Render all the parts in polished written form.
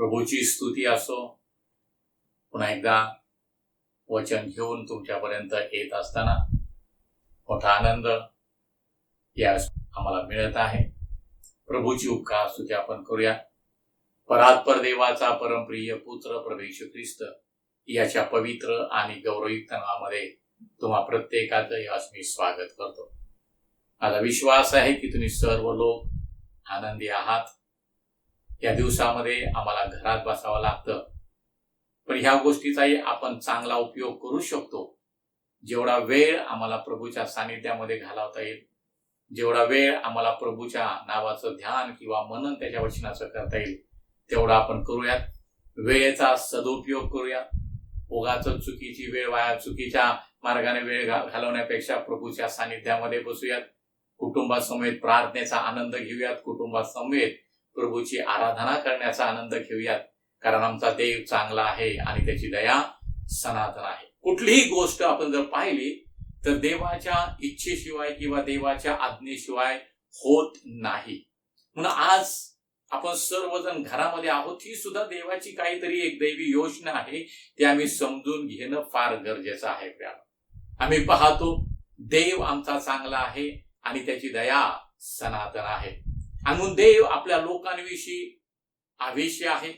प्रभूची स्तुती असो. पुन्हा एकदा वचन घेऊन तुमच्यापर्यंत येत असताना मोठा आनंद या आम्हाला मिळत आहे. प्रभूची उपकार स्तुती आपण करूया. परात्पर देवाचा परमप्रिय पुत्र प्रभू येशू ख्रिस्त याच्या पवित्र आणि गौरवयुक्त नावामध्ये तुम्हा प्रत्येकाचं यास मी स्वागत करतो. माझा विश्वास आहे की तुम्ही सर्व लोक आनंदी आहात. या दिवसामध्ये आम्हाला घरात बसावं लागतं, पण ह्या गोष्टीचाही आपण चांगला उपयोग करू शकतो. जेवढा वेळ आम्हाला प्रभूच्या सानिध्यामध्ये घालवता येईल, जेवढा वेळ आम्हाला प्रभूच्या नावाचं ध्यान किंवा मनन त्याच्या वचनाचं करता येईल, तेवढा आपण करूयात. वेळेचा सदुपयोग करूयात. उगाच चुकीची वेळ वाया चुकीच्या मार्गाने वेळ घालवण्यापेक्षा प्रभूच्या सानिध्यामध्ये बसूयात. कुटुंबासमेत प्रार्थनेचा आनंद घेऊयात. कुटुंबासमेत प्रभूची आराधना करण्याचा आनंद घेऊयात. कारण आमचा देव चांगला आहे आणि त्याची दया सनातन आहे. कुठलीही गोष्ट आपण जर पाहिली तर देवाच्या इच्छेशिवाय किंवा देवाच्या आज्ञेशिवाय होत नाही. म्हणून आज आपण सर्वजण घरामध्ये आहोत. ही सुद्धा देवाची काहीतरी एक दैवी योजना आहे. ते आम्ही समजून घेणं फार गरजेचं आहे. आम्ही पाहतो देव आमचा चांगला आहे आणि त्याची दया सनातन आहे. म्हणून देव आपल्या लोकांविषयी आवेशी आहे.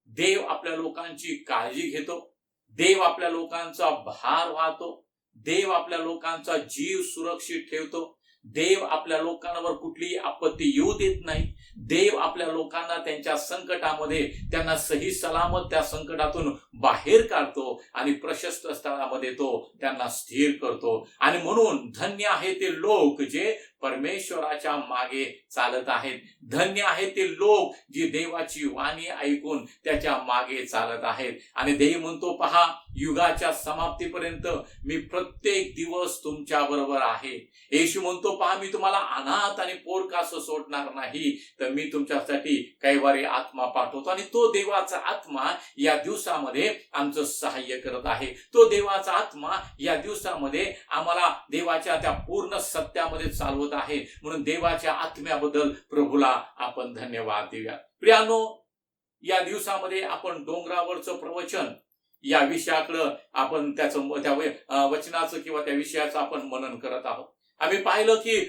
देव आपल्या लोकांची काळजी घेतो. देव आपल्या लोकांचा भार वाहतो. देव आपल्या लोकांचा जीव सुरक्षित ठेवतो. देव आपल्या लोकांवर कुठलीही आपत्ती येऊ देत नाही. देव आपल्या लोकांना त्यांच्या संकटामध्ये त्यांना सही सलामत त्या संकटातून बाहेर काढतो आणि प्रशस्त स्थळामध्ये तो त्यांना स्थिर करतो. आणि म्हणून धन्य आहे ते लोक जे परमेश्वराच्या मागे चालत आहेत. धन्य आहे ते लोक जे देवाची वाणी ऐकून त्याच्या मागे चालत आहेत. आणि देव म्हणतो, पहा, युगाच्या समाप्तीपर्यंत मी प्रत्येक दिवस तुमच्या बरोबर आहे. येशू म्हणतो, पहा, मी तुम्हाला अनाथ आणि पोरकास सोडणार नाही, तर मी तुमच्यासाठी कैवारी आत्मा पाठवतो. आणि तो देवाचा आत्मा या दिवसामध्ये आमचं सहाय्य करत आहे. तो देवाचा आत्मा या दिवसामध्ये आम्हाला देवाच्या त्या पूर्ण सत्यामध्ये चालवत आहे. म्हणून देवाच्या आत्म्याबद्दल प्रभूला आपण धन्यवाद देऊया. प्रियानो, या दिवसामध्ये आपण डोंगरावरचं प्रवचन या विषयाकडं आपण त्या वचनाचं किंवा त्या विषयाचं आपण मनन करत आहोत. आम्ही पाहिलं की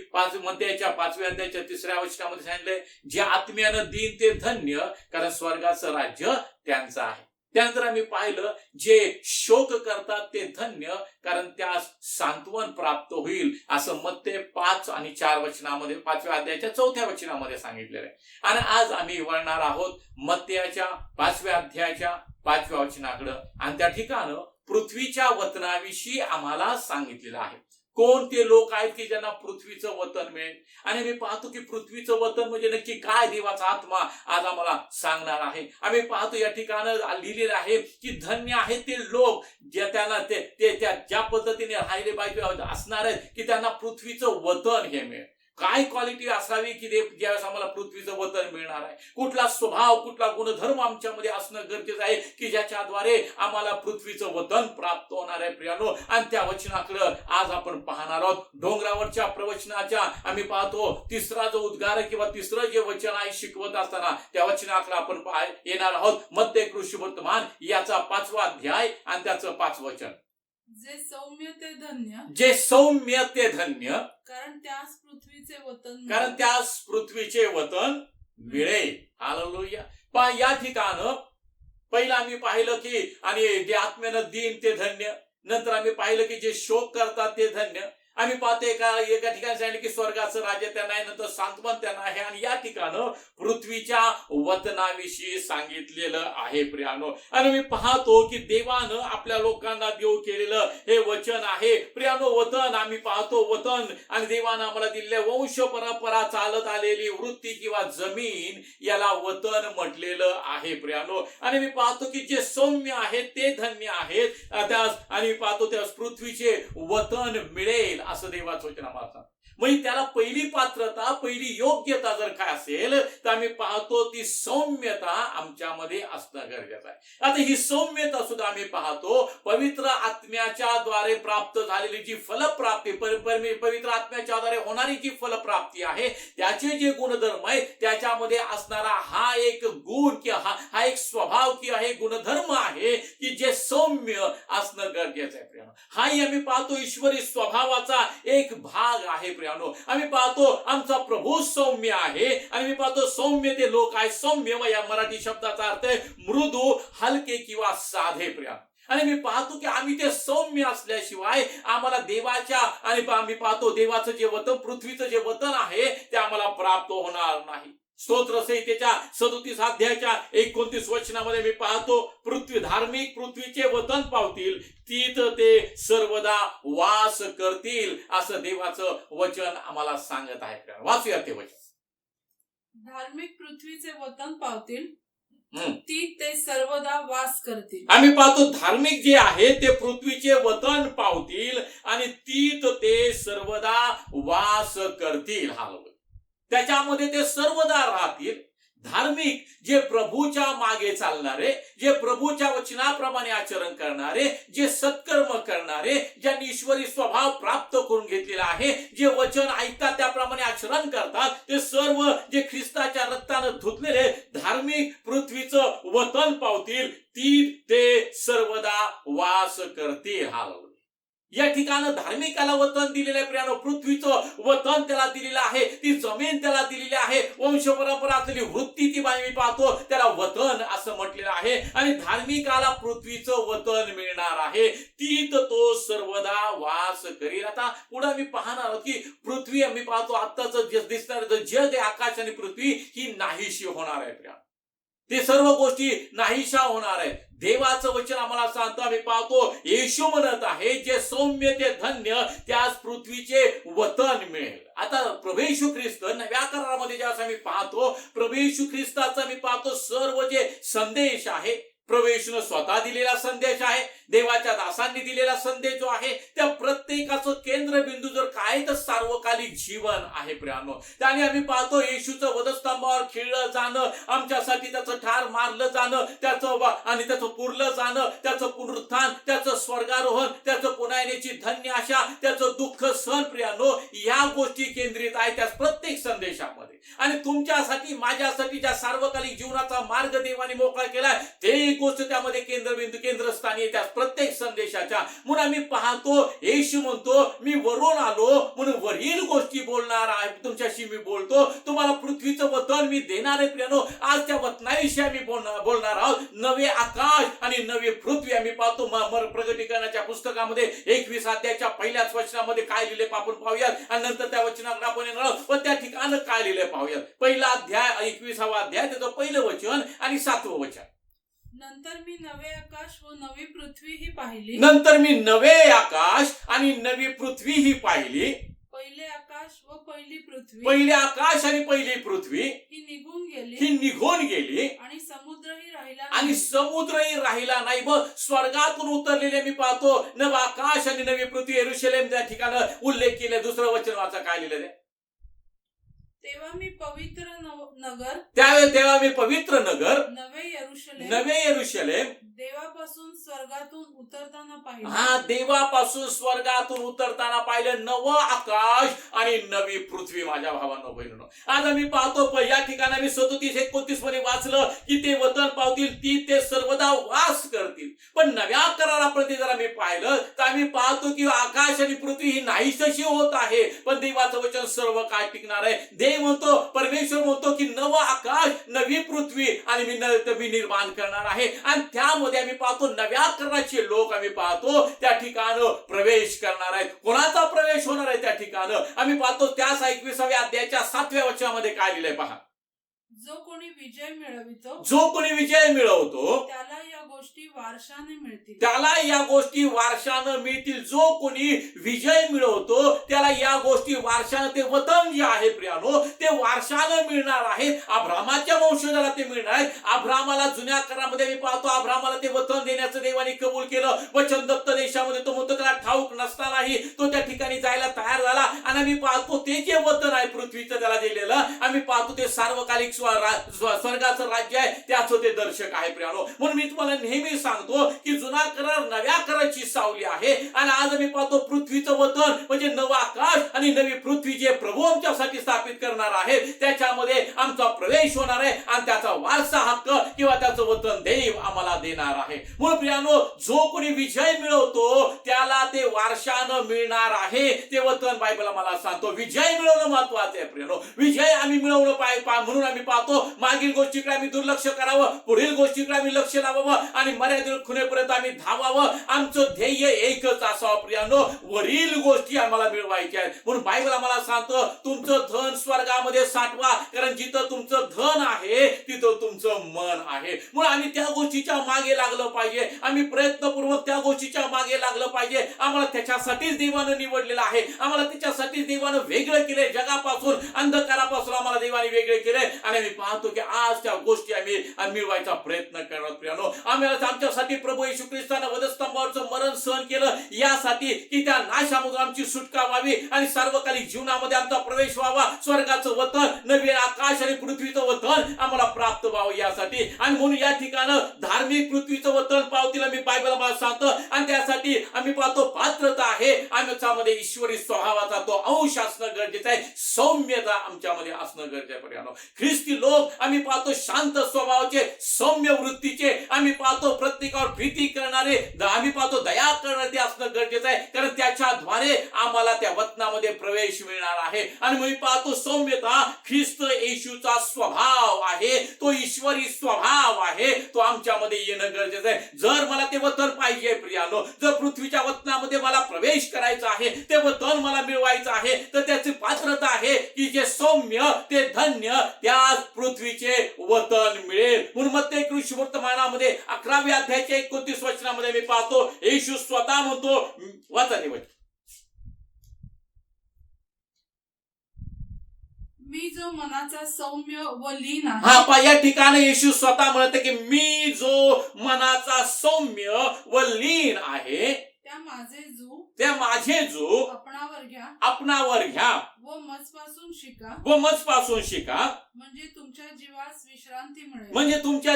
मत्थेच्या 5व्या अध्यायाच्या 3ऱ्या वचनामध्ये सांगितलंय, जे आत्म्यानं दीन ते धन्य, कारण स्वर्गाचं राज्य त्यांचं आहे. त्यानंतर आम्ही पाहिलं, जे शोक करतात ते धन्य, कारण त्यास सांत्वन प्राप्त होईल, असं मत्थे 5 आणि 4 वचनामध्ये 5व्या अध्यायाच्या 4थ्या वचनामध्ये सांगितलेलं आहे. आणि आज आम्ही वळणार आहोत मत्थेच्या 5व्या अध्यायाच्या 5व्या वचनाकडं. आणि त्या ठिकाणी पृथ्वीच्या वतनाविषयी आम्हाला सांगितलेलं आहे. कोण ते लोक आहेत की ज्यांना पृथ्वीचं वतन मिळेल. आणि मी पाहतो की पृथ्वीचं वतन म्हणजे नक्की काय, देवाचा आत्मा आज आम्हाला सांगणार आहे. आम्ही पाहतो या ठिकाणी लिहिलेलं आहे की धन्य आहे ते लोक जे त्यांना ते ज्या पद्धतीने राहिले पाहिजे असणार आहेत की त्यांना पृथ्वीचं वतन हे मिळेल. काय क्वालिटी असावी की ज्यावेळेस आम्हाला पृथ्वीचं वतन मिळणार आहे. कुठला स्वभाव, कुठला गुणधर्म आमच्यामध्ये असणं गरजेचं आहे की ज्याच्याद्वारे आम्हाला पृथ्वीचं वतन प्राप्त होणार आहे. प्रियानो, आणि त्या वचनाकडं आज आपण पाहणार आहोत. डोंगरावरच्या प्रवचनाच्या आम्ही पाहतो तिसरा जो उद्गार किंवा तिसरं जे वचन आहे शिकवत असताना त्या वचनाकडे आपण येणार आहोत. मत्थे कृषी वर्तमान याचा 5वा अध्याय आणि त्याचं 5वं वचन. जे सौम्य ते धन्य, जे सौम्य ते धन्य, कारण त्यास पृथ्वीचे वतन, कारण त्यास पृथ्वीचे वतन मिळेल. हालेलुया. पण या ठिकाणी पहिला आम्ही पाहिलं की आणि जे आत्म्यानं दीन ते धन्य. नंतर आम्ही पाहिलं की जे शोक करतात ते धन्य. आम्ही पाहतो एका ठिकाणी सांगितलं की स्वर्गाचं राज्य त्यांना आहे, नंतर सांत्वन त्यांना आहे. आणि या ठिकाणी पृथ्वीच्या वतनाविषयी सांगितलेलं आहे. प्रियानो, आणि मी पाहतो की देवानं आपल्या लोकांना देऊ केलेलं हे वचन आहे. प्रियानो, वतन आम्ही पाहतो, वतन आणि देवानं आम्हाला दिलेले वंश परंपरा चालत आलेली वृत्ती किंवा जमीन, याला वतन म्हटलेलं आहे. प्रियानो, आणि मी पाहतो की जे सौम्य आहेत ते धन्य आहेत. त्यास आणि पाहतो त्यास पृथ्वीचे वतन मिळेल असं देवाचं वचन आम्हाला सांगतं. म्हणजे त्याला पहिली पात्रता, पहिली योग्यता जर काय असेल तर आम्ही पाहतो ती सौम्यता आमच्यामध्ये असणं गरजेचं आहे. आता ही सौम्यता सुद्धा आम्ही पाहतो पवित्र आत्म्याच्या द्वारे प्राप्त झालेली जी फलप्राप्ती, पवित्र आत्म्याच्या द्वारे होणारी जी फलप्राप्ती आहे, त्याचे जे गुणधर्म आहेत त्याच्यामध्ये असणारा हा एक गुण की हा हा एक स्वभाव किंवा हे गुणधर्म आहे की जे सौम्य असणं गरजेचं आहे प्रियानो. हाही आम्ही पाहतो ईश्वरी स्वभावाचा एक भाग आहे प्रियानो. आम्ही पाहतो आमचा प्रभू सौम्य आहे आणि मी पाहतो सौम्य ते लोक आहे. सौम्य व या मराठी शब्दाचा अर्थ आहे मृदू, हलके किंवा साधे प्रिया. आणि मी पाहतो की आम्ही ते सौम्य असल्याशिवाय आम्हाला देवाच्या आणि आम्ही पाहतो देवाचं जे वतन, पृथ्वीचं जे वतन आहे ते आम्हाला प्राप्त होणार नाही. स्तोत्र संहितेच्या 37 अध्यायाच्या 29 वचनामध्ये मी पाहतो पृथ्वी धार्मिक पृथ्वीचे वतन पावतील, तीत ते सर्वदा वास करतील असं देवाचं वचन आम्हाला सांगत आहे. वाचूया ते वचन. धार्मिक पृथ्वीचे वतन पावतील, ती ते सर्वदा वास करतील. आम्ही पाहतो धार्मिक जे आहे ते पृथ्वीचे वतन पावतील आणि तीत ते सर्वदा वास करतील. हा त्याच्यामध्ये ते सर्वदा राहतील. धार्मिक जे प्रभूच्या मागे चालणारे, जे प्रभूच्या वचनाप्रमाणे आचरण करणारे, जे सत्कर्म करणारे, ज्यांनी ईश्वरी स्वभाव प्राप्त करून घेतलेला आहे, जे वचन ऐकतात त्याप्रमाणे आचरण करतात, ते सर्व जे ख्रिस्ताच्या रक्तानं धुतलेले धार्मिक पृथ्वीचं वतन पावतील, ती ते सर्वदा वास करतील. हा या ठिकाणी धार्मिकाला वतन दिलेलं आहे प्रियानो. पृथ्वीचं वतन त्याला दिलेलं आहे, ती जमीन त्याला दिलेली आहे, वंश परंपरा असलेली वृत्ती ती मी पाहतो त्याला वतन असं म्हटलेलं आहे. आणि धार्मिकाला पृथ्वीचं वतन मिळणार आहे, तीत तो सर्वदा वास करील. आता पुढे मी पाहणार आहोत की पृथ्वी आम्ही पाहतो आत्ताच दिसणार जग आहे, आकाश आणि पृथ्वी ही नाहीशी होणार आहे प्रिया. ते सर्व गोष्टी नाहीशा होणार आहेत. देवाचं वचन आम्हाला सांगतो, आम्ही पाहतो येशू म्हणत आहे जे सौम्य ते धन्य त्यास पृथ्वीचे वतन मिळेल. आता प्रभू येशू ख्रिस्त नव्या करारामध्ये ज्यावेळेस आम्ही पाहतो प्रभू येशू ख्रिस्ताचा मी पाहतो सर्व जे संदेश आहे, प्रभू येशूने स्वतः दिलेला संदेश आहे, देवाच्या दासांनी दिलेला संदेश जो आहे, त्या प्रत्येकाचं केंद्रबिंदू जर काय तर सार्वकालिक जीवन आहे प्रियानो. त्याने आम्ही पाहतो येशूचं वधस्तंभावर खिळलं जाणं, आमच्यासाठी त्याचं ठार मारलं जाणं, त्याचं आणि त्याचं पुरलं जाणं, त्याचं पुनरुत्थान, त्याचं स्वर्गारोहण, त्याचं पुन्हा येण्याची धन्य आशा, त्याचं दुःख सहन प्रियानो, या गोष्टी केंद्रित आहेत त्या प्रत्येक संदेशामध्ये. आणि तुमच्यासाठी माझ्यासाठी ज्या सार्वकालिक जीवनाचा मार्ग देवाने मोकळा केलाय ते गोष्ट त्यामध्ये केंद्रबिंदू केंद्रस्थानी आहे त्या प्रत्येक संदेशाच्या. म्हणून आम्ही पाहतो येशू म्हणतो मी वरून आलो म्हणून वरील गोष्टी बोलणार आहे, तुमच्याशी मी बोलतो, तुम्हाला पृथ्वीचं वतन मी देणार आहे प्रियानो. आज त्या वतनाविषयी आम्ही बोलणार आहोत. नवे आकाश आणि नवी पृथ्वी आम्ही पाहतो प्रगटीकरणाच्या पुस्तकामध्ये 21 अध्यायाच्या पहिल्याच वचनामध्ये काय लिहिले आपण पाहूयात आणि नंतर त्या वचनाकडे आपण येणार आहोत. पण त्या ठिकाणी काय लिहिले पाहूयात. पहिला अध्याय 21वा अध्याय त्याचं पहिलं वचन आणि 7वं वचन. नंतर मी नवे आकाश व नवी पृथ्वी ही पाहिली. नंतर मी नवे आकाश आणि नवी पृथ्वी ही पाहिली. पहिले आकाश व पहिली पृथ्वी, पहिले आकाश आणि पहिली पृथ्वी ही निघून गेली आणि समुद्रही राहिला आणि समुद्रही राहिला नाही. व स्वर्गातून उतरलेले मी पाहतो नव आकाश आणि नवी पृथ्वी यरूशलेम त्या ठिकाणी उल्लेख केले. दुसरं वचन वाचा काय लिहिलं. तेव्हा मी पवित्र नगर, तेव्हा मी पवित्र नगर नवे यरूशलेम देवापासून स्वर्गातून उतरताना पाहिलं. हा देवापासून स्वर्गातून उतरताना पाहिलं नवं आकाश आणि नवी पृथ्वी. माझ्या भावांनो बहिणींनो, आज आम्ही पाहतो या ठिकाणी मी 37-29 मध्ये वाचलं की ते वतन पावतील, ती ते सर्वदा वास करतील. पण नव्या कराराप्रती जर आम्ही पाहिलं तर आम्ही पाहतो की आकाश आणि पृथ्वी ही नाहीशी होत आहे, पण देवाचं वचन सर्व काळ टिकणार आहे. देव म्हणतो, परमेश्वर म्हणतो की नवं आकाश नवी पृथ्वी आणि मी निर्माण करणार आहे. आणि त्यामध्ये आम्ही पाहतो नव्या कराराचे लोक आम्ही पाहतो त्या ठिकाणी प्रवेश करणार आहेत. कोणाचा प्रवेश होणार आहे त्या ठिकाणी आम्ही पाहतो त्याच 21व्या अध्यायाच्या 7व्या वचनामध्ये काय लिहिलंय पहा. जो कोणी विजय मिळवितो, जो कोणी विजय मिळवतो त्याला या गोष्टी वारशाने मिळतील. त्याला या गोष्टी वारशाने मिळतील. जो कोणी विजय मिळवतो त्याला या गोष्टी वारशाने, ते वतन जे आहे प्रियानो ते वारशाने मिळणार आहे. अब्रामाच्या वंशजाला ते मिळणार आहे. अब्रामाला जुन्या करारामध्ये मी पाहतो अब्रामाला ते वतन देण्याचं देवाने कबूल केलं. वचनदत्त देशामध्ये तो म्हणतो त्याला ठाऊक नसतानाही तो त्या ठिकाणी जायला तयार झाला. आणि आम्ही पाहतो ते जे वतन आहे पृथ्वीचं त्याला दिलेलं आम्ही पाहतो ते सार्वकालिक स्वर्गाचं राज्य आहे, त्याचं ते दर्शक आहे प्रियानो. म्हणून मी तुम्हाला नेहमी सांगतो की जुना करार नव्या कराराची सावली आहे. आणि आज आम्ही पाहतो पृथ्वीचं वतन म्हणजे नवा आकाश आणि नवी पृथ्वी जे प्रभू आमच्यासाठी स्थापित करणार आहे त्याच्यामध्ये आमचा प्रवेश होणार आहे आणि त्याचा वारसा हक्क किंवा त्याचं वतन देव आम्हाला देणार आहे. म्हणून प्रियानो, जो कोणी विजय मिळवतो त्याला ते वारशानं मिळणार आहे ते वतन. बायबल आम्हाला सांगतो विजय मिळवणं महत्वाचं आहे प्रियानो. विजय आम्ही मिळवणं म्हणून आम्ही पाहतो मागील गोष्टीकडे आम्ही दुर्लक्ष करावं, पुढील गोष्टीकडे आम्ही लक्ष लावावं आणि मर्यादित खुणेपर्यंत आम्ही धावावं. आमचं ध्येय एकच असावं प्रियानो, वरील गोष्टी आम्हाला मिळवायच्या आहेत. म्हणून बायबल आम्हाला सांगतो तुमचं धन स्वर्गामध्ये साठवा, कारण जिथं तुमचं धन आहे तिथं तुमचं मन आहे. म्हणून आम्ही त्या गोष्टीच्या मागे लागलं पाहिजे, आम्ही प्रयत्नपूर्वक त्या गोष्टीच्या मागे लागलं पाहिजे. आम्हाला त्याच्यासाठीच देवानं निवडलेलं आहे, आम्हाला त्याच्यासाठीच देवानं वेगळं केलंय. जगापासून, अंधकारापासून आम्हाला देवाने वेगळे केले आणि आम्ही पाहतो की आज त्या गोष्टी आम्ही मिळवायचा प्रयत्न करत प्रियानो. आमच्यासाठी प्रभू येशू ख्रिस्तानं वधस्तंभावरचं मरण सहन केलं, यासाठी की त्या नाशामधून आमची सुटका व्हावी आणि सार्वकालिक जीवनामध्ये आमचा प्रवेश व्हावा. स्वर्गाचं वतन, नवीन आकाश आणि पृथ्वीचं वतन आम्हाला प्राप्त व्हावं यासाठी. आणि म्हणून या ठिकाणी धार्मिक पृथ्वीचं वतन पावतीला मी बायबल आम्हाला सांगतो आणि त्यासाठी आम्ही पाहतो पात्रता आहे. आमच्यामध्ये ईश्वरी स्वभावाचा तो अंश असणं गरजेचं आहे, सौम्यता आमच्यामध्ये असणं गरजेचं आहे. ख्रिस्ती लोक आम्ही पाहतो शांत स्वभावाचे, सौम्य वृत्तीचे, आम्ही पाहतो प्रत्येकावर प्रीती करणारे, आम्ही पाहतो दया करणारे असणं गरजेचं आहे, कारण त्याच्याद्वारे आम्हाला त्या वतनामध्ये प्रवेश मिळणार आहे. आणि मी पाहतो सौम्यता ख्रिस्त येशूचा स्वभाव आहे, तो ईश्वरी स्वभाव आहे, तो आमच्यामध्ये येणं गरजेचं आहे. जर मला ते वतन पाहिजे प्रियानो, जर पृथ्वीच्या वतनामध्ये मला प्रवेश करायचा आहे, ते वतन मला मिळवायचं आहे, तर त्याची पात्रता आहे की जे सौम्य ते धन्य त्या पृथ्वीचे वतन मिळेल. म्हणून मत्ती कृषी वर्तमानामध्ये 11व्या अध्यायाच्या 29 वचनामध्ये मी पाहतो येशू स्वतः म्हणतो, वाचा ते वचन. मी जो मनाचा सौम्य व लीन आहे. हा, या ठिकाणी येशू स्वतः म्हणते की मी जो मनाचा सौम्य व लीन आहे, त्या माझे जो आपणावर घ्या व मजपासून शिका, म्हणजे तुमच्या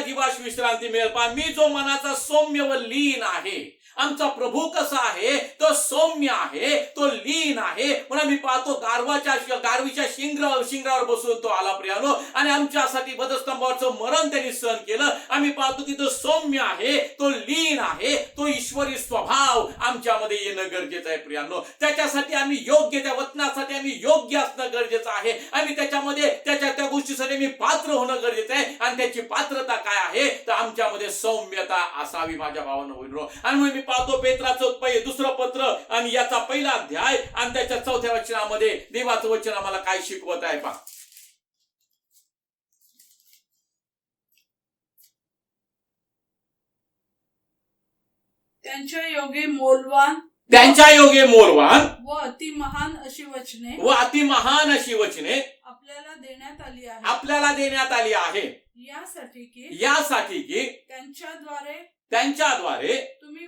जीवास विश्रांती मिळेल. पहा, मी जो मनाचा सौम्य व लीन आहे, आमचा प्रभू कसा आहे, तो सौम्य आहे, तो लीन आहे. म्हणून मी पाहतो गारवीच्या शिंगरावर बसून तो आला प्रियानो आणि आमच्यासाठी वधस्तंभावरचं मरण त्यांनी सहन केलं. आम्ही पाहतो की तो सौम्य आहे, तो लीन आहे, तो ईश्वरी स्वभाव आमच्यामध्ये येणं गरजेचं आहे प्रियानो. त्याच्यासाठी आम्ही योग्य, त्या वचनासाठी आम्ही योग्य असणं गरजेचं आहे. आम्ही त्याच्यामध्ये त्या गोष्टीसाठी मी पात्र होणं गरजेचं आहे. आणि त्याची पात्रता काय आहे, तर आमच्यामध्ये सौम्यता असावी माझ्या भावानं होईल. आणि मी पाहतो पेत्राचं दुसरं पत्र आणि याचा पहिला अध्याय आणि त्याच्या 4थ्या वचनामध्ये देवाचं वचन आम्हाला काय शिकवत आहे पहा. त्यांच्या योगे मोलवान व अति महान अशी वचने आपल्याला देण्यात आली आहे, यासाठी की त्यांच्याद्वारे तुम्ही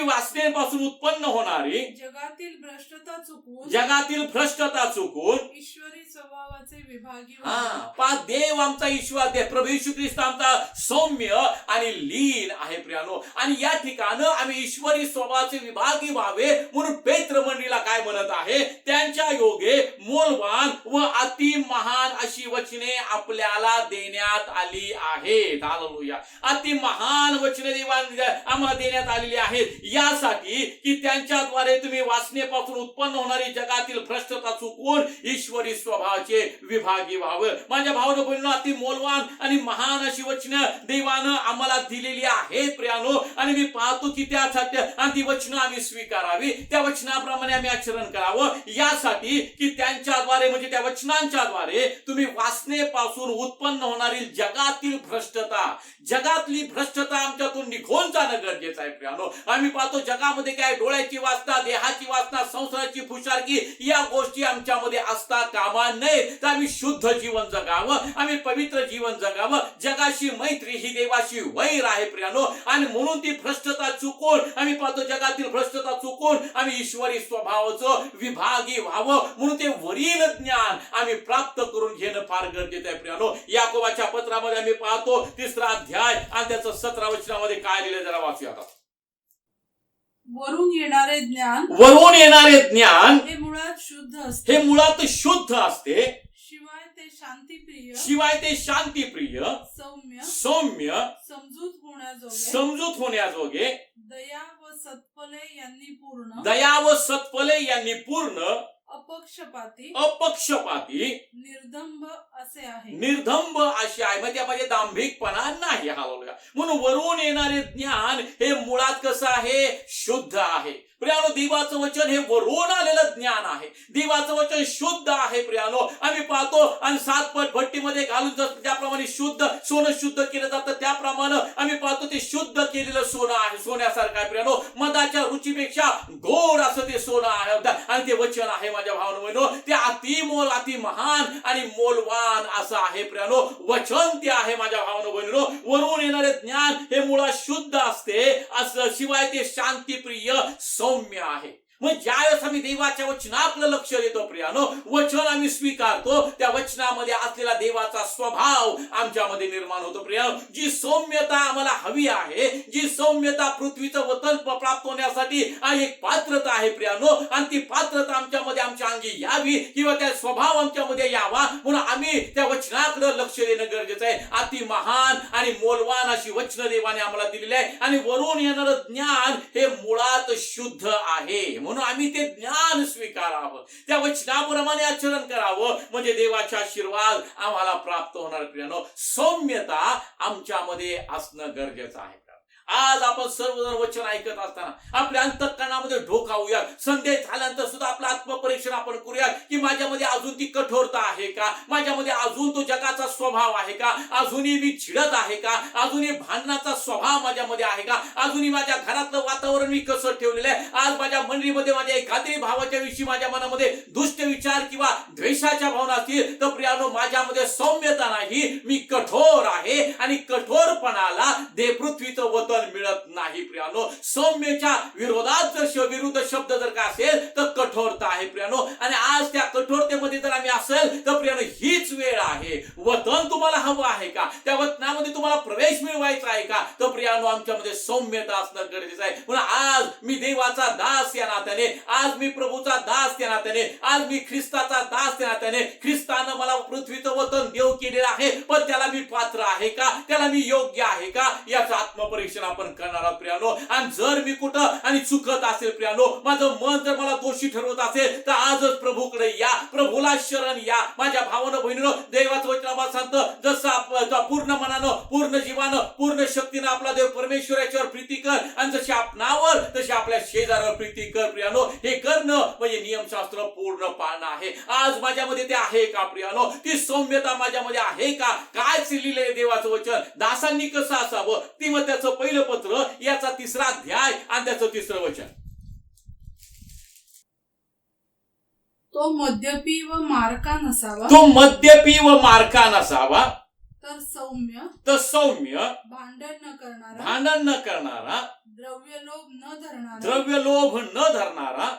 वासनेपासून उत्पन्न होणारी जगातील भ्रष्टता चुकून ईश्वरी स्वभावाचे विभागी देव आमचा ईश्वर, प्रभू येशू ख्रिस्त आमचा सौम्य आणि लीन आहे प्रियानो. आणि या ठिकाणी आम्ही ईश्वरी स्वभावाचे विभागी व्हावे म्हणून पेत्र मंडळीला काय म्हणत आहे, त्यांच्या योगे मोलवान व अति महान अशी वचने आपल्याला देण्यात आली आहेत. हालेलुया. अति महान वचने आम्हाला देण्यात आलेली आहेत, यासाठी की त्यांच्याद्वारे तुम्ही वासनेपासून उत्पन्न होणारी जगातील भ्रष्टता चुकवून ईश्वरी स्वभावाचे विभागी व्हावं. माझ्या भावानं बोलणं अति मोलवान आणि महान अशी वचनं देवानं आम्हाला दिलेली आहेत प्रियानो. आणि मी पाहतो की त्यासाठी ती वचनं आम्ही स्वीकारावी, त्या वचनाप्रमाणे आम्ही आचरण करावं, यासाठी की त्यांच्याद्वारे म्हणजे त्या वचनांच्याद्वारे तुम्ही वासनेपासून उत्पन्न होणारी जगातली भ्रष्टता आमच्यातून निघून जाणं गरजेचं आहे प्रियानो. आम्ही पाहतो जगामध्ये काय डोळ्याची वासना, देहाची वासना, संसाराची फुशारकी या गोष्टी आमच्यामध्ये असता कामा नये. तर आम्ही शुद्ध जीवन जगावं, आम्ही पवित्र जीवन जगावं. जगाशी मैत्री ही देवाशी वैर आहे प्रियानो. आणि म्हणून ती भ्रष्टता चुकून आम्ही पाहतो, जगातील भ्रष्टता चुकून आम्ही ईश्वरी स्वभावाचं विभागी व्हावं म्हणून ते वरील ज्ञान आम्ही प्राप्त करून घेणं फार गरजेचं आहे प्रियानो. याकोबाच्या पत्रामध्ये आम्ही पाहतो 3रा अध्याय आणि त्याचं 17 वचनामध्ये काय लिहिलं जरा वाचूया. वरून येणारे ज्ञान हे मुळात शुद्ध असते, शिवाय ते ते शांतीप्रिय, शिवाय ते शांतीप्रिय, सौम्य, सौम्य, समजूत होण्याजोगे, समजूत होण्याजोगे, दया व सत्फले यांनी पूर्ण, दया व सत्फले यांनी पूर्ण, अपक्षपाती, अपक्षपाती, निर्दंभ असे आहे. निर्धंब अशी आहे. म्हणजे त्यामध्ये दांभिकपणा नाही. हालेलुया. म्हणून वरून येणारे ज्ञान हे मुळात कसं आहे? शुद्ध आहे. प्रियानो, देवाचं वचन हे वरून आलेलं ज्ञान आहे. देवाचं वचन शुद्ध आहे. प्रियानो, आम्ही पाहतो आणि 7 पट भट्टीमध्ये घालून ज्याप्रमाणे शुद्ध सोनं शुद्ध केलं जातं त्याप्रमाणे आम्ही पाहतो ते शुद्ध केलेलं सोनं आहे. सोन्यासारखं आहे. प्रियानो, मधाच्या रुचीपेक्षा गोड असं ते सोनं आहे आणि ते वचन आहे. माझ्या भावनो, ते अतिमोल, अति महान आणि मोलवान असं आहे. प्रियानो, वचन ते आहे. माझ्या भावनो बहिणीनो, वरून येणारे ज्ञान हे मुळात शुद्ध असते. असं शिवाय ते शांतीप्रिय, सौम्य आहे. मग ज्यावेळेस आम्ही देवाच्या वचनाकडे लक्ष देतो प्रियानो, वचन आम्ही स्वीकारतो, त्या वचनामध्ये असलेला देवाचा स्वभाव आमच्यामध्ये निर्माण होतो. प्रियानो, जी सौम्यता आम्हाला हवी आहे, जी सौम्यता पृथ्वीचं वतन प्राप्त होण्यासाठी एक पात्रता आहे प्रियानो, आणि ती पात्रता आमच्यामध्ये आमच्या अंगी यावी किंवा त्या स्वभाव आमच्यामध्ये यावा म्हणून आम्ही त्या वचनाकडे लक्ष देणं गरजेचं आहे. अति महान आणि मोलवान अशी वचन देवाने आम्हाला दिलेली आहे आणि वरून येणारं ज्ञान हे मुळात शुद्ध आहे. म्हणून आम्ही ते ज्ञान स्वीकारावं, त्या वचनाप्रमाणे आचरण करावं, म्हणजे देवाचा आशीर्वाद आम्हाला प्राप्त होणार. प्रियानो, सौम्यता आमच्यामध्ये असणं गरजेचं आहे. आज आपण सर्वजण वचन ऐकत असताना आपल्या अंतःकरणामध्ये ढोकावूया. संदेश झाल्यानंतर सुद्धा आपलं आत्मपरीक्षण आपण करूया की माझ्यामध्ये अजून ती कठोरता आहे का? माझ्यामध्ये अजून तो जगाचा स्वभाव आहे का? अजूनही मी चिडत आहे का? अजूनही भांडणाचा स्वभाव माझ्यामध्ये आहे का? अजूनही माझ्या घरातलं वातावरण मी कसं ठेवलेलं आहे? आज माझ्या मंडळीमध्ये माझ्या एखाद्या भावाच्या विषयी माझ्या मनामध्ये दुष्ट विचार किंवा द्वेषाच्या भावना असतील तर प्रियानो, माझ्यामध्ये सौम्यता नाही, मी कठोर आहे आणि कठोरपणाला पृथ्वीचं वतन मिळत नाही. प्रियानो, सौम्यच्या विरोधात जर विरुद्ध शब्द जर का असेल तर कठोरता आहे. प्रियानो, आणि आज त्या कठोरतेमध्ये जर आम्ही असेल तर प्रियानो, हीच वेळ आहे. वतन तुम्हाला हवं आहे का? त्या वतनामध्ये तुम्हाला प्रवेश मिळवायचा आहे का? तर प्रियानो, आमच्यामध्ये सौम्यता असणं गरजेचं आहे. म्हणून आज मी देवाचा दास या नात्याने, आज मी प्रभूचा दास या नात्याने, आज मी ख्रिस्ताचा दास या नात्याने, ख्रिस्तानं मला पृथ्वीचं वतन देव केलेलं आहे, पण त्याला मी पात्र आहे का? त्याला मी योग्य आहे का? याचं आत्मपरीक्षण आपण करणार आहोत. प्रियानो, आणि जर मी कुठं आणि चुकत असेल प्रियानो, माझं मन जर मला दोषी ठरवत असेल तर आजच प्रभूकडे या, प्रभूला शरण या. माझ्या भावानं बहिणीनो, देवाचं वचन आम्हाला सांगतं, जसं पूर्ण मनानं, पूर्ण जीवानं, पूर्ण शक्तीनं आपला देव परमेश्वराच्यावर प्रीती कर आणि जशी आपणावर तशी आपल्या शेजारावर प्रीती कर. प्रियानो, हे करणं म्हणजे नियमशास्त्र पूर्ण पाळणं आहे. आज माझ्यामध्ये ते आहे का प्रियानो? ती सौम्यता माझ्यामध्ये आहे का? काय लिहिलंय देवाचं वचन? दासांनी कसं असावं? ती मग त्याचं पहिलं पत्र, याचा 3रा अध्याय आणि त्याचं 3रं वचन. तो मद्यपी व मारका नसावा, तो मद्यपी व मारका नसावा, तर सौम्य, भांडण न करणारा, भांडण न करणारा, द्रव्यलोभ न धरणारा, द्रव्यलोभ न धरणारा,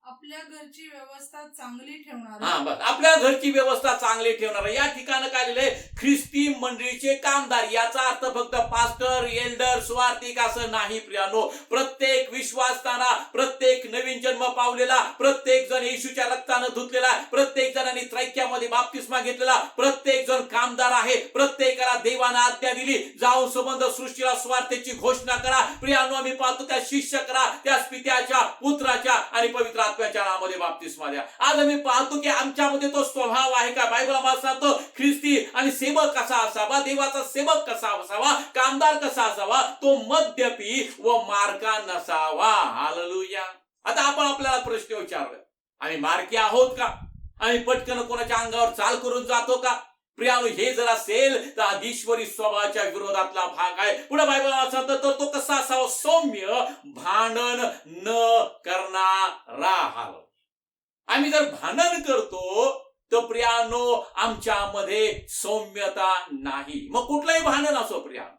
आपल्या घरची व्यवस्था चांगली ठेवणारा. बस आपल्या घरची व्यवस्था चांगली ठेवणारा. या ठिकाणी काय लिहिलंय? ख्रिस्ती मंडळीचे कामदार. याचा अर्थ फक्त पास्टर, एल्डर, स्वार्थिक असं नाही प्रियानो. प्रत्येक विश्वासताना, प्रत्येक नवीन जन्म पावलेला, प्रत्येक जण येशूच्या रक्तानं धुतलेला, प्रत्येक जणांनी त्रैक्यामध्ये बाप्तिस्मा घेतलेला, प्रत्येक जण कामदार आहे. प्रत्येकाला देवानं आज्ञा दिली, जाऊन संबंध सृष्टीला स्वार्थाची घोषणा करा. प्रियानो, आम्ही पाहतो त्या शिष्य करा, त्या पित्याच्या, पुत्राच्या आणि पवित्र आत्म्याच्या नावामध्ये बाप्तिस्मा द्या. आज आम्ही पाहतो की आमच्यामध्ये तो स्वभाव आहे का? बायबल आम्हाला सांगतो ख्रिस्ती आणि सेवक कसा असावा, देवाचा सेवक कसा असावा, कामदार कसा असावा, तो मद्यपी व मारका नसावा. हालेलुया. आता आपण आपल्याला प्रश्न विचारला, आम्ही मारकी आहोत का? आम्ही पटकन कोणाच्या अंगावर चाल करून जातो का? प्रियानो, हे जर असेल तर आधीश्वरी स्वभावाच्या विरोधातला भाग आहे. पुढे बायबल सांगतो तर तो कसा असावा? सौम्य, भांडण न करणारा. आम्ही जर भांडण करतो तर प्रियानो, आमच्यामध्ये सौम्यता नाही. मग कुठलंही भांडण असो प्रियानो,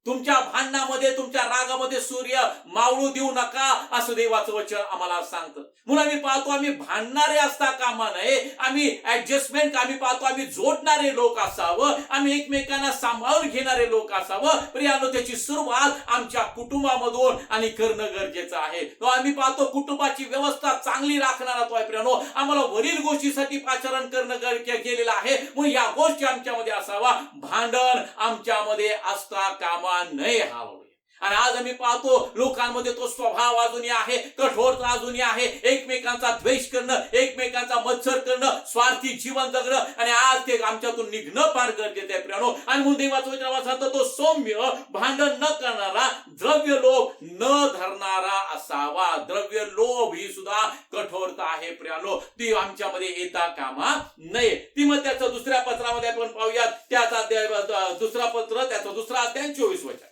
तुमच्या भांडणामध्ये तुमच्या रागामध्ये सूर्य मावळू देऊ नका असं देवाचं वचन आम्हाला सांगतं. म्हणून आम्ही पाहतो आम्ही भांडणारे असता कामा नये, आम्ही ऍडजस्टमेंट आम्ही पाहतो आम्ही जोडणारे लोक असावं, आम्ही एकमेकांना सांभाळून घेणारे लोक असावं. प्रियानो, त्याची सुरुवात आमच्या कुटुंबामधून आणि करणं गरजेचं आहे. तो आम्ही पाहतो कुटुंबाची व्यवस्था चांगली राखणारा तो आहे. प्रियानो, आम्हाला वरील गोष्टीसाठी आचरण करणं केलेलं आहे. मग या गोष्टी आमच्यामध्ये असावा. भांडण आमच्यामध्ये असता कामा नाही हावं. आणि आज आम्ही पाहतो लोकांमध्ये तो स्वभाव अजूनही आहे, कठोरता अजूनही आहे, एकमेकांचा द्वेष करणं, एकमेकांचा मत्सर करणं, स्वार्थी जीवन जगणं, आणि आज ते आमच्यातून निघणं फार गरजेचं आहे. प्रियानो, आणि म्हणून देवाचं वचन सांगतं तो सौम्य, भांडण न करणारा, द्रव्य लोभ न धरणारा असावा. द्रव्य लोभ ही सुद्धा कठोरता आहे. प्रियानो, ती आमच्यामध्ये येता कामा नये. ती मग त्याचं दुसऱ्या पत्रामध्ये आपण पाहूयात. त्याचा दुसरा पत्र, त्याचा दुसरा अध्याय 24 वचन.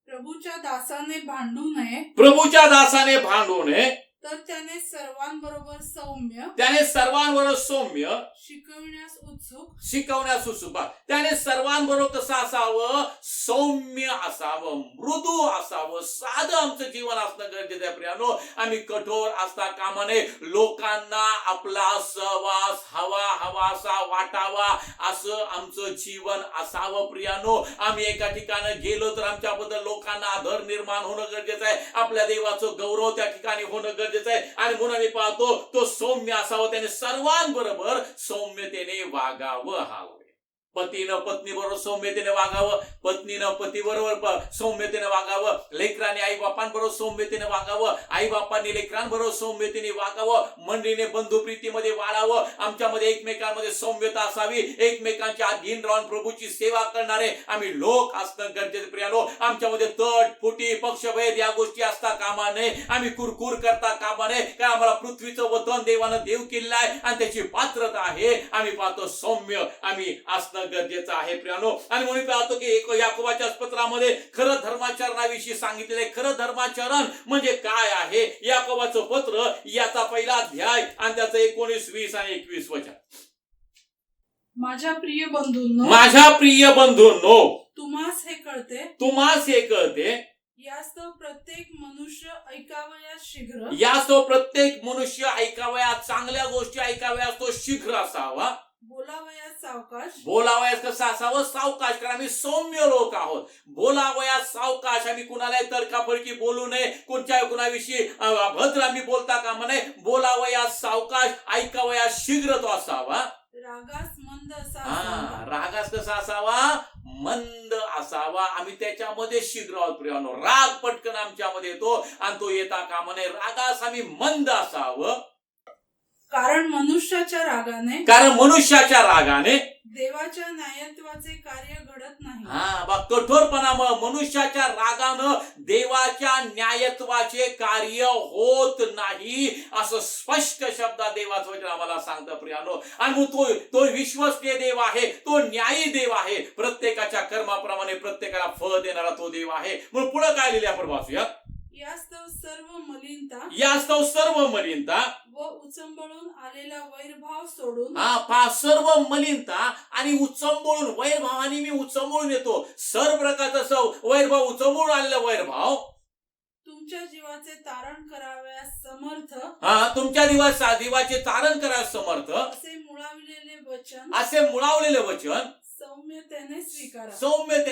प्रभूच्या दासाने भांडू नये, प्रभूच्या दासाने भांडू नये, तर त्याने सर्वांबरोबर सौम्य, त्याने सर्वांबरोबर सौम्य, शिकविण्यास उत्सुक, शिकवण्यास उत्सुक. त्याने सर्वांबरोबर कसं असावं? सौम्य असावं, मृदू असावं, साधं आमचं जीवन असणं गरजेचं आहे. प्रियानो, आम्ही कठोर असता कामा नये. लोकांना आपला सहवास हवासा वाटावा असं आमचं जीवन असावं. प्रियानो, आम्ही एका ठिकाणी गेलो तर आमच्याबद्दल लोकांना आदर निर्माण होणं गरजेचं आहे. आपल्या देवाचं गौरव त्या ठिकाणी होणं गरजेचं आहे. आणि म्हणून आम्ही पाहतो तो सौम्य असावं, त्याने सर्वांबरोबर सौम्यतेने वागावं. हवं. पतीनं पत्नीबरोबर सौम्यतेने वागावं, पत्नीनं पतीबरोबर सौम्यतेने वागावं, लेकरांनी आई बापांबरोबर सौम्यतेने वागावं, आई बापांनी लेकरांबरोबर सौम्यतेने वागावं, मंडळीने बंधुप्रीतीमध्ये वाढावं. आमच्यामध्ये एकमेकांमध्ये सौम्यता असावी. एकमेकांच्या अधीन राहून प्रभूची सेवा करणारे आम्ही लोक असणं गरजेचं. प्रियानो, आमच्यामध्ये तट फुटी पक्षभेद या गोष्टी असता कामा नये. आम्ही कुरकुर करता कामा नये, कारण आम्हाला पृथ्वीचं वतन देवानं देव केलेलं आहे आणि त्याची पात्रता आहे. आम्ही पाहतो सौम्य आम्ही असणं गरजेचं आहे. प्रियानो, आणि म्हणून पाहतो की याकोबाच्या पत्रामध्ये खरं धर्माचरणाविषयी सांगितलेले. खरं धर्माचरण म्हणजे काय आहे? याकोबाचं पत्र याचा पहिला अध्याय आणि त्याचं 19, 20 आणि 21 वचन. माझ्या प्रिय बंधूंनो, माझ्या प्रिय बंधूंनो, तुम्हास हे कळते, तुम्हास हे कळते, यास्तव प्रत्येक मनुष्य ऐकावयास शीघ्र, यास्तव प्रत्येक मनुष्य ऐकावयास, चांगल्या गोष्टी ऐकावयास तो शीघ्र असावा, बोलावयास सावकाश, बोलावयास कसं असावं? सावकाश. कारण आम्ही सौम्य लोक आहोत. बोलावयास सावकाश. आम्ही कुणालाही तर्काफडकी बोलू नये, कुणाविषयी अभद्र आम्ही बोलता कामा नये. बोलावयास सावकाश, ऐकावयास शीघ्र तो असावा. रागास मंद असावा, रागास कसा असावा? मंद असावा. आम्ही त्याच्यामध्ये शीघ्र आहोत. प्रियानो, राग पटकन आमच्यामध्ये येतो आणि तो येता कामा नये. रागास आम्ही मंद असावं, कारण मनुष्याच्या रागाने देवाच्या न्यायत्वाचे कार्य घडत नाही. कठोरपणामुळे मनुष्याच्या रागानं देवाच्या न्यायत्वाचे कार्य होत नाही असं स्पष्ट शब्दात देवाचं वचन आम्हाला सांगतं. प्रियानो, आणि तो विश्वसनीय देव आहे, तो न्यायी देव आहे. प्रत्येकाच्या कर्माप्रमाणे प्रत्येकाला फळ देणारा तो देव आहे. म्हणून पुढे काय लिहिले आपण वाचूया. यास्तव सर्व मलिनता व उचंबळून आलेला वैरभाव सोडून, सर्व मलिनता आणि उचंबळून, वैरभावाने मी उचंबळून येतो. सर्व प्रकारचा वैरभाव, उचंबळून आलेला वैरभाव तुमच्या जीवाचे तारण करावयास समर्थ, तुमच्या जीवाचे तारण करावयास समर्थ असे मुळावलेले वचन सौम्यतेने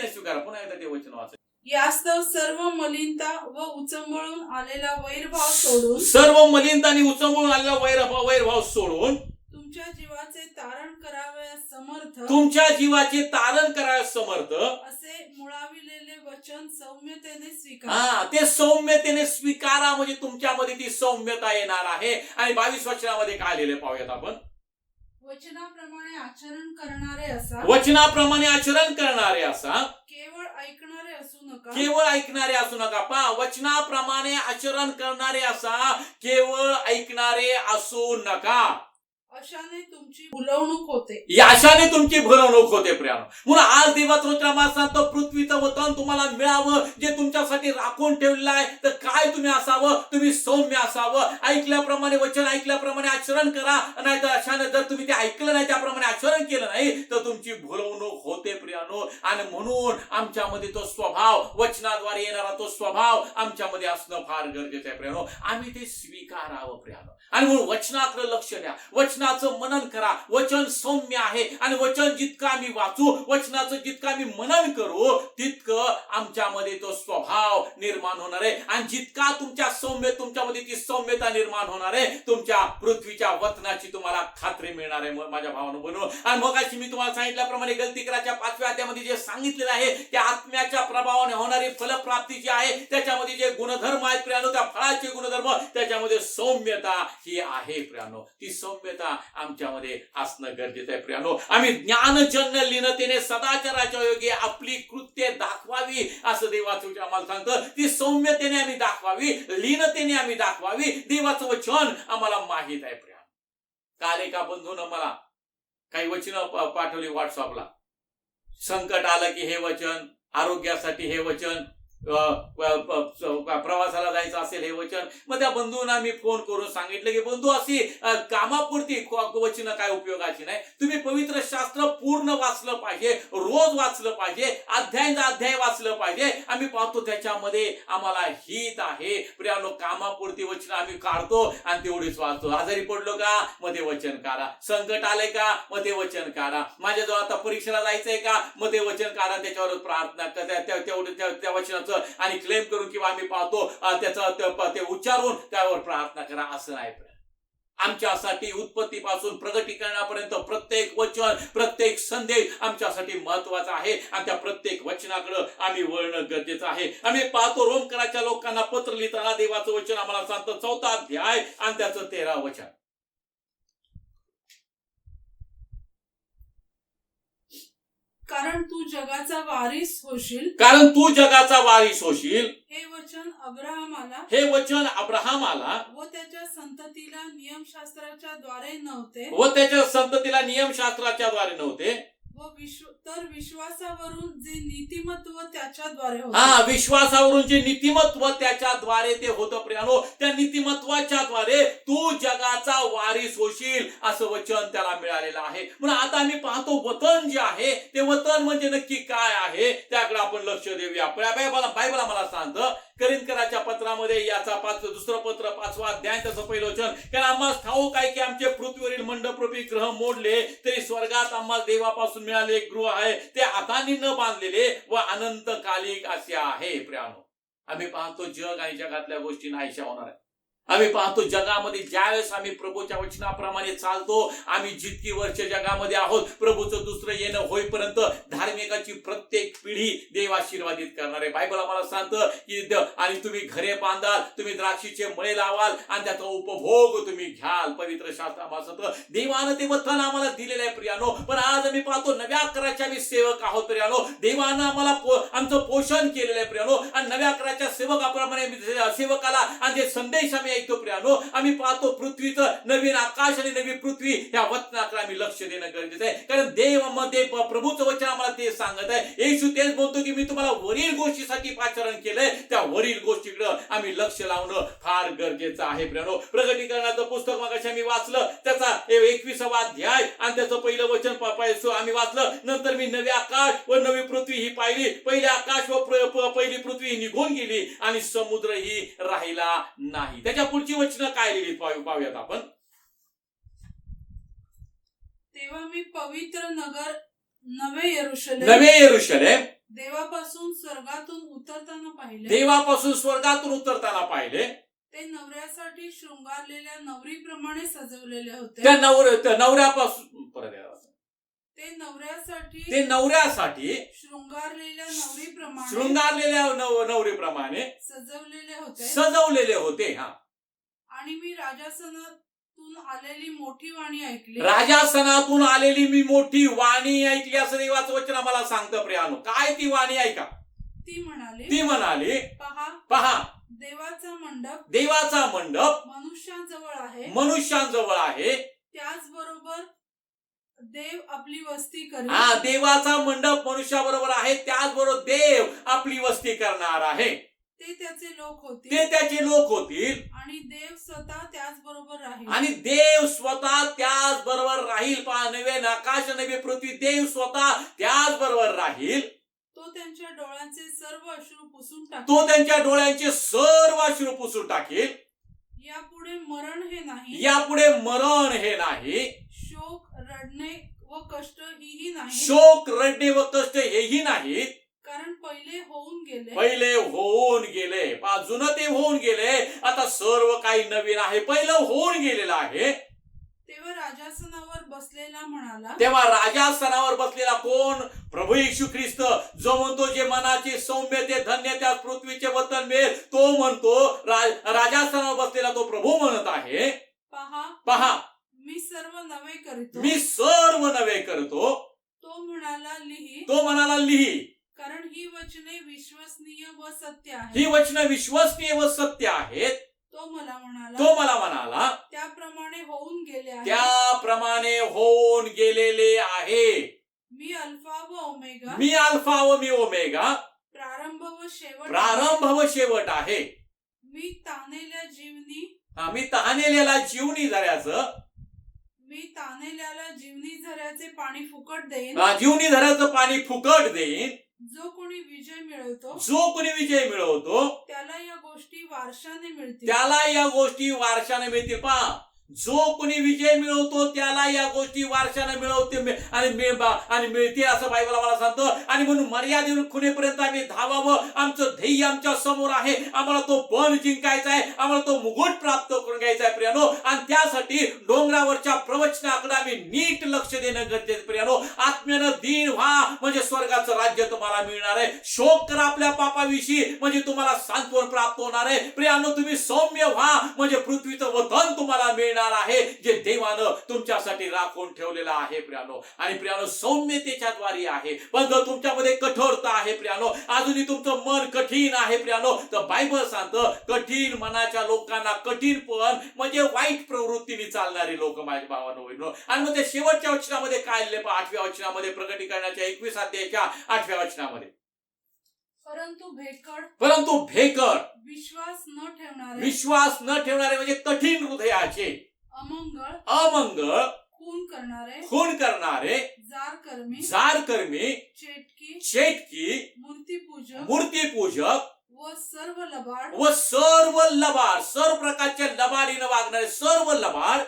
स्वीकारा. पुन्हा एकदा ते वचन वाचा. यास्तव सर्व मलिनता व उचंबळून आलेला वैरभाव सोडून, सर्व मलिनता आणि उचंबळून आलेला वैरभाव सोडून तुमच्या जीवाचे तारण करावयास समर्थ, तुमच्या जीवाचे तारण करावयास समर्थ असे मुळाविलेले वचन सौम्यतेने स्वीकारा. ते सौम्यतेने स्वीकारा. म्हणजे तुमच्यामध्ये ती सौम्यता येणार आहे. आणि 22 वचनामध्ये काय लिहिले पाहूयात आपण. वचनाप्रमाणे आचरण करणारे असा, केवळ ऐकणारे असू नका. वचनाप्रमाणे आचरण करणारे असा, केवळ ऐकणारे असू नका. अशाने तुमची भुलवणूक होते. या अशाने तुमची भरवणूक होते प्रियानो. म्हणून आज देवाचं वचन आम्हाला सांगतो, पृथ्वीचं वतन तुम्हाला मिळावं जे तुमच्यासाठी राखून ठेवलेलं आहे, तर काय तुम्ही असावं? तुम्ही सौम्य असावं. ऐकल्याप्रमाणे वचन ऐकल्याप्रमाणे आचरण करा. नाही तर अशाने जर तुम्ही ते ऐकलं नाही, त्याप्रमाणे आचरण केलं नाही, तर तुमची भुलवणूक होते प्रियानो. आणि म्हणून आमच्यामध्ये तो स्वभाव, वचनाद्वारे येणारा तो स्वभाव आमच्यामध्ये असणं फार गरजेचं आहे प्रियानो. आम्ही ते स्वीकारावं प्रियानो. आणि म्हणून वचनाकडे लक्ष द्या, वचनाचं मनन करा. वचन सौम्य आहे आणि वचन जितकं आम्ही वाचू, वचनाचं जितकं आम्ही मनन करू, तितकं आमच्यामध्ये तो स्वभाव निर्माण होणार आहे. आणि जितका तुमच्यामध्ये ती सौम्यता निर्माण होणार आहे, तुमच्या पृथ्वीच्या वतनाची तुम्हाला खात्री मिळणार आहे माझ्या भावानं बनवून. आणि मग अशी मी तुम्हाला सांगितल्याप्रमाणे गलतीकराच्या 5व्या अध्यायामध्ये जे सांगितलेलं आहे, त्या आत्म्याच्या प्रभावाने होणारी फलप्राप्ती जी आहे, त्याच्यामध्ये जे गुणधर्म आहेत प्रियानो, त्या फळाचे गुणधर्म, त्याच्यामध्ये सौम्यता ही आहे प्रियानो. ती सौम्यता आमच्यामध्ये असणं गरजेचं आहे प्रियानो. आम्ही ज्ञानजन्य लीनतेने सदाचाराच्या योगे आपली कृत्ये दाखवावी, असं देवाचं वचन आम्हाला सांगतं. ती सौम्यतेने आम्ही दाखवावी, लीनतेने आम्ही दाखवावी. देवाचं वचन आम्हाला माहित आहे प्रियानो. काल एका बंधूनं मला काही वचन पाठवली व्हॉट्सअपला. संकट आलं की हे वचन, आरोग्यासाठी हे वचन, प्रवासाला जायचं असेल हे वचन. मग त्या बंधूंना मी फोन करून सांगितलं की बंधू, अशी कामापुरती वचन काय उपयोगाची नाही. तुम्ही पवित्र शास्त्र पूर्ण वाचलं पाहिजे, रोज वाचलं पाहिजे, अध्याय वाचलं पाहिजे. आम्ही पाहतो त्याच्यामध्ये आम्हाला हित आहे प्रियानो. कामापुरती वचन आम्ही काढतो आणि तेवढीच वाचतो. आजारी पडलो का, मग ते वचन काढा. संकट आलंय का, मग ते वचन काढा. माझ्याजवळ आता परीक्षेला जायचंय का, मग ते वचन काढा. त्याच्यावर प्रार्थना त्या वचनाचं आणि क्लेम करून किंवा आम्ही पाहतो त्याचं ते उच्चारून त्यावर प्रार्थना करा, असं नाही. आमच्यासाठी उत्पत्तीपासून प्रगटीकरणापर्यंत प्रत्येक वचन, प्रत्येक संदेश आमच्यासाठी महत्वाचा आहे. आणि त्या प्रत्येक वचनाकडे आम्ही वळणं गरजेचं आहे. आम्ही पाहतो रोमकराच्या लोकांना पत्र लिहिताना देवाचं वचन आम्हाला सांगतं, 4था अध्याय आणि त्याचं 13 वचन. कारण तू जगाचा वारीस होशील. कारण तू जगाचा वारीस होशील. हे वचन अब्राहमाला, हे वचन अब्राहमाला व त्याच्या संततीला नियमशास्त्राच्या द्वारे नव्हते, व त्याच्या संततीला नियमशास्त्राच्या द्वारे नव्हते, तर विश्वासावरून जे नीतिमत्व त्याच्याद्वारे होते. हा, विश्वासावरून जे नीतिमत्व त्याच्याद्वारे ते होतं प्रियानो. त्या नीतिमत्वाच्या द्वारे तू जगाचा वारीस होशील, असं वचन त्याला मिळालेलं आहे. म्हणून आता आम्ही पाहतो वतन जे आहे, ते वतन म्हणजे नक्की काय आहे, त्याकडे आपण लक्ष देऊया. बायबल आम्हाला सांगतं करिंथकराच्या पत्रामध्ये, याचा 2रं पत्र 5वा अध्याय त्याचं पहिलं वचन, कारण आम्हाला ठाऊक आहे की आमचे पृथ्वीवरील मंडपरूपी ग्रह मोडले तरी स्वर्गात आम्हाला देवापासून मिळाले एक गृह आहे, ते हातांनी न बांधलेले व अनंतकालिक असे आहे प्रियानो. आम्ही पाहतो जग आणि जगातल्या गोष्टी नाहीशा होणार आहे. आम्ही पाहतो जगामध्ये ज्यावेळेस आम्ही प्रभूच्या वचनाप्रमाणे चालतो, आम्ही जितकी वर्ष जगामध्ये आहोत, प्रभूचं दुसरं येणं होईपर्यंत धार्मिकाची प्रत्येक पिढी देव आशीर्वादित करणार आहे. बायबल आम्हाला सांगतं की आणि तुम्ही घरे बांधाल, तुम्ही द्राक्षीचे मळे लावाल आणि त्याचा उपभोग तुम्ही घ्याल. पवित्र शास्त्र आम्हाला सांगतं देवानं ते वचन आम्हाला दिलेलं आहे प्रियानो. पण आज आम्ही पाहतो नव्या कराच्या आम्ही सेवक आहोत प्रियानो. देवानं आम्हाला आमचं पोषण केलेलं आहे प्रियानो. आणि नव्या कराच्या सेवकाप्रमाणे सेवकाला आणि जे संदेश आम्ही ऐकतो प्रियानो, आम्ही पाहतो पृथ्वीचं नवीन आकाश आणि नवी पृथ्वी या वचनाकडे आम्ही लक्ष देणं गरजेचं आहे. कारण देवामध्ये प्रभूचं वचन आम्हाला ते सांगत आहे. येशू तेच बोलतो की मी तुम्हाला वरील गोष्टीसाठी पाचारण केलंय, त्या वरील गोष्टीकडे आम्ही लक्ष लावणं फार गरजेचं आहे प्रियानो. प्रगटीकरणाचं पुस्तक मगाशी आम्ही वाचलं, त्याचा 21वा अध्याय आणि त्याचं पहिलं वचन आम्ही वाचलं. नंतर मी नवे आकाश व नवी पृथ्वी ही पाहिली, पहिले आकाश व पहिली पृथ्वी ही निघून गेली आणि समुद्र ही राहिला नाही. त्याच्या पुढची वचनं काय लिहिली पाहूयात आपण. तेव्हा मी पवित्र नगर नवे यरूशलेम देवापासून स्वर्गातून उतरताना पाहिले. ते नवऱ्यासाठी शृंगारलेल्या नवरीप्रमाणे सजवलेले होते. त्या नवऱ्यापासून ते नवऱ्यासाठी शृंगारलेल्या नवरीप्रमाणे सजवलेले होते. हा, आणि मी राजासनातून आलेली मोठी वाणी ऐकली, असं देवाचं वचन आम्हाला सांगतं प्रियानो. काय ती वाणी ऐका? ती म्हणाली पहा देवाचा मंडप मनुष्यांजवळ आहे, देव आपली वस्ती करेल. हा, देवाचा मंडप मनुष्याबरोबर आहे, त्याचबरोबर देव आपली वस्ती करणार आहे. ते त्याचे लोक होतील ते त्याचे लोक होतील आणि देव स्वतः त्याच बरोबर राहील. आणि देव स्वतः त्याच बरोबर राहील. पहा, नवे आकाश नवे पृथ्वी, देव स्वतः त्याच बरोबर राहील. तो त्यांच्या डोळ्यांचे सर्व अश्रू पुसून तो टाकेल. त्यांच्या डोळ्यांचे सर्व अश्रू पुसून टाकेल. यापुढे मरण हे नाही, यापुढे मरण हे नाही, शोक रडणे व कष्ट हीही नाही, शोक रडणे व कष्ट हेही नाही, कारण पहिले होऊन गेले. पहिले होऊन गेले. पहा, जुनं ते होऊन गेले, आता सर्व काही नवीन आहे. पहिलं होऊन गेलेलं आहे. तेव्हा राजासनावर बसलेला म्हणाला, तेव्हा राजासनावर बसलेला कोण? प्रभू येशू ख्रिस्त, जो म्हणतो जे मनाचे सौम्य ते धन्य त्या पृथ्वीचे वतन मिळेल, तो म्हणतो. राजासनावर बसलेला तो प्रभू म्हणत आहे, पहा मी सर्व नवे करीतो. मी सर्व नवे करतो. तो म्हणाला लिही, तो म्हणाला लिही, कारण ही वचने विश्वसनीय व सत्य ही आहेत. वचनं विश्वसनीय व सत्य आहेत. तो मला म्हणाला, तो मला म्हणाला, त्याप्रमाणे होऊन गेले आहे. त्याप्रमाणे होऊन गेलेले आहे. मी अल्फा व ओमेगा, मी अल्फा व मी ओमेगा, प्रारंभ व शेवट, प्रारंभ व शेवट आहे. मी तानेल्या जीवनी, मी तहानेल्याला जीवनी झऱ्याचं, मी तानेल्याला जीवनी झऱ्याचे पाणी फुकट देईन. जीवनी झऱ्याचं पाणी फुकट देईन. जो कोणी विजय मिळवतो, जो कोणी विजय मिळवतो, त्याला या गोष्टी वारशाने मिळतील. त्याला या गोष्टी वारशाने मिळतील. पहा, जो कोणी विजय मिळवतो त्याला या गोष्टी वारशाने मिळवते आणि मिळते, असं बायबल मला सांगतो. आणि म्हणून मर्यादेवर खुणेपर्यंत आम्ही धावावं. आमचं ध्येय आमच्या समोर आहे. आम्हाला तो पण जिंकायचा आहे. आम्हाला तो मुकुट प्राप्त करून घ्यायचा आहे प्रियानो. आणि त्यासाठी डोंगरावरच्या प्रवचनाकडे आम्ही नीट लक्ष देणं गरजेचं प्रियानो. आत्म्यानं दीन व्हा म्हणजे स्वर्गाचं राज्य तुम्हाला मिळणार आहे. शोक करा आपल्या पापाविषयी म्हणजे तुम्हाला सांत्वन प्राप्त होणार आहे. प्रियानो, तुम्ही सौम्य व्हा म्हणजे पृथ्वीचं वतन तुम्हाला मिळणार आहे, जे देवानं तुमच्यासाठी राखून ठेवलेलं आहे प्रियानो. आणि प्रियानो, सौम्यतेच्या द्वारे आहे. पण जर तुमच्यामध्ये कठोरता आहे प्रियानो, अजूनही तुमचं मन कठीण आहे प्रियानो, तर बायबल सांगतं कठीण मनाच्या लोकांना कठीण पण म्हणजे वाईट प्रवृत्तीने चालणारे लोक माझ्या भावानं होईल. आणि मग ते शेवटच्या वचनामध्ये काय लिहिले? 8व्या वचनामध्ये, प्रकटीकरणाच्या 21 अध्यायाच्या 8व्या वचनामध्ये, परंतु भेकड, विश्वास न ठेवणारे म्हणजे कठीण हृदयाचे, अमंगळ, खून करणारे, जार कर्मी, चेटकी, मूर्तीपूजक व सर्व लबाड, सर्व प्रकारच्या लबाडीनं वागणारे सर्व लबाड,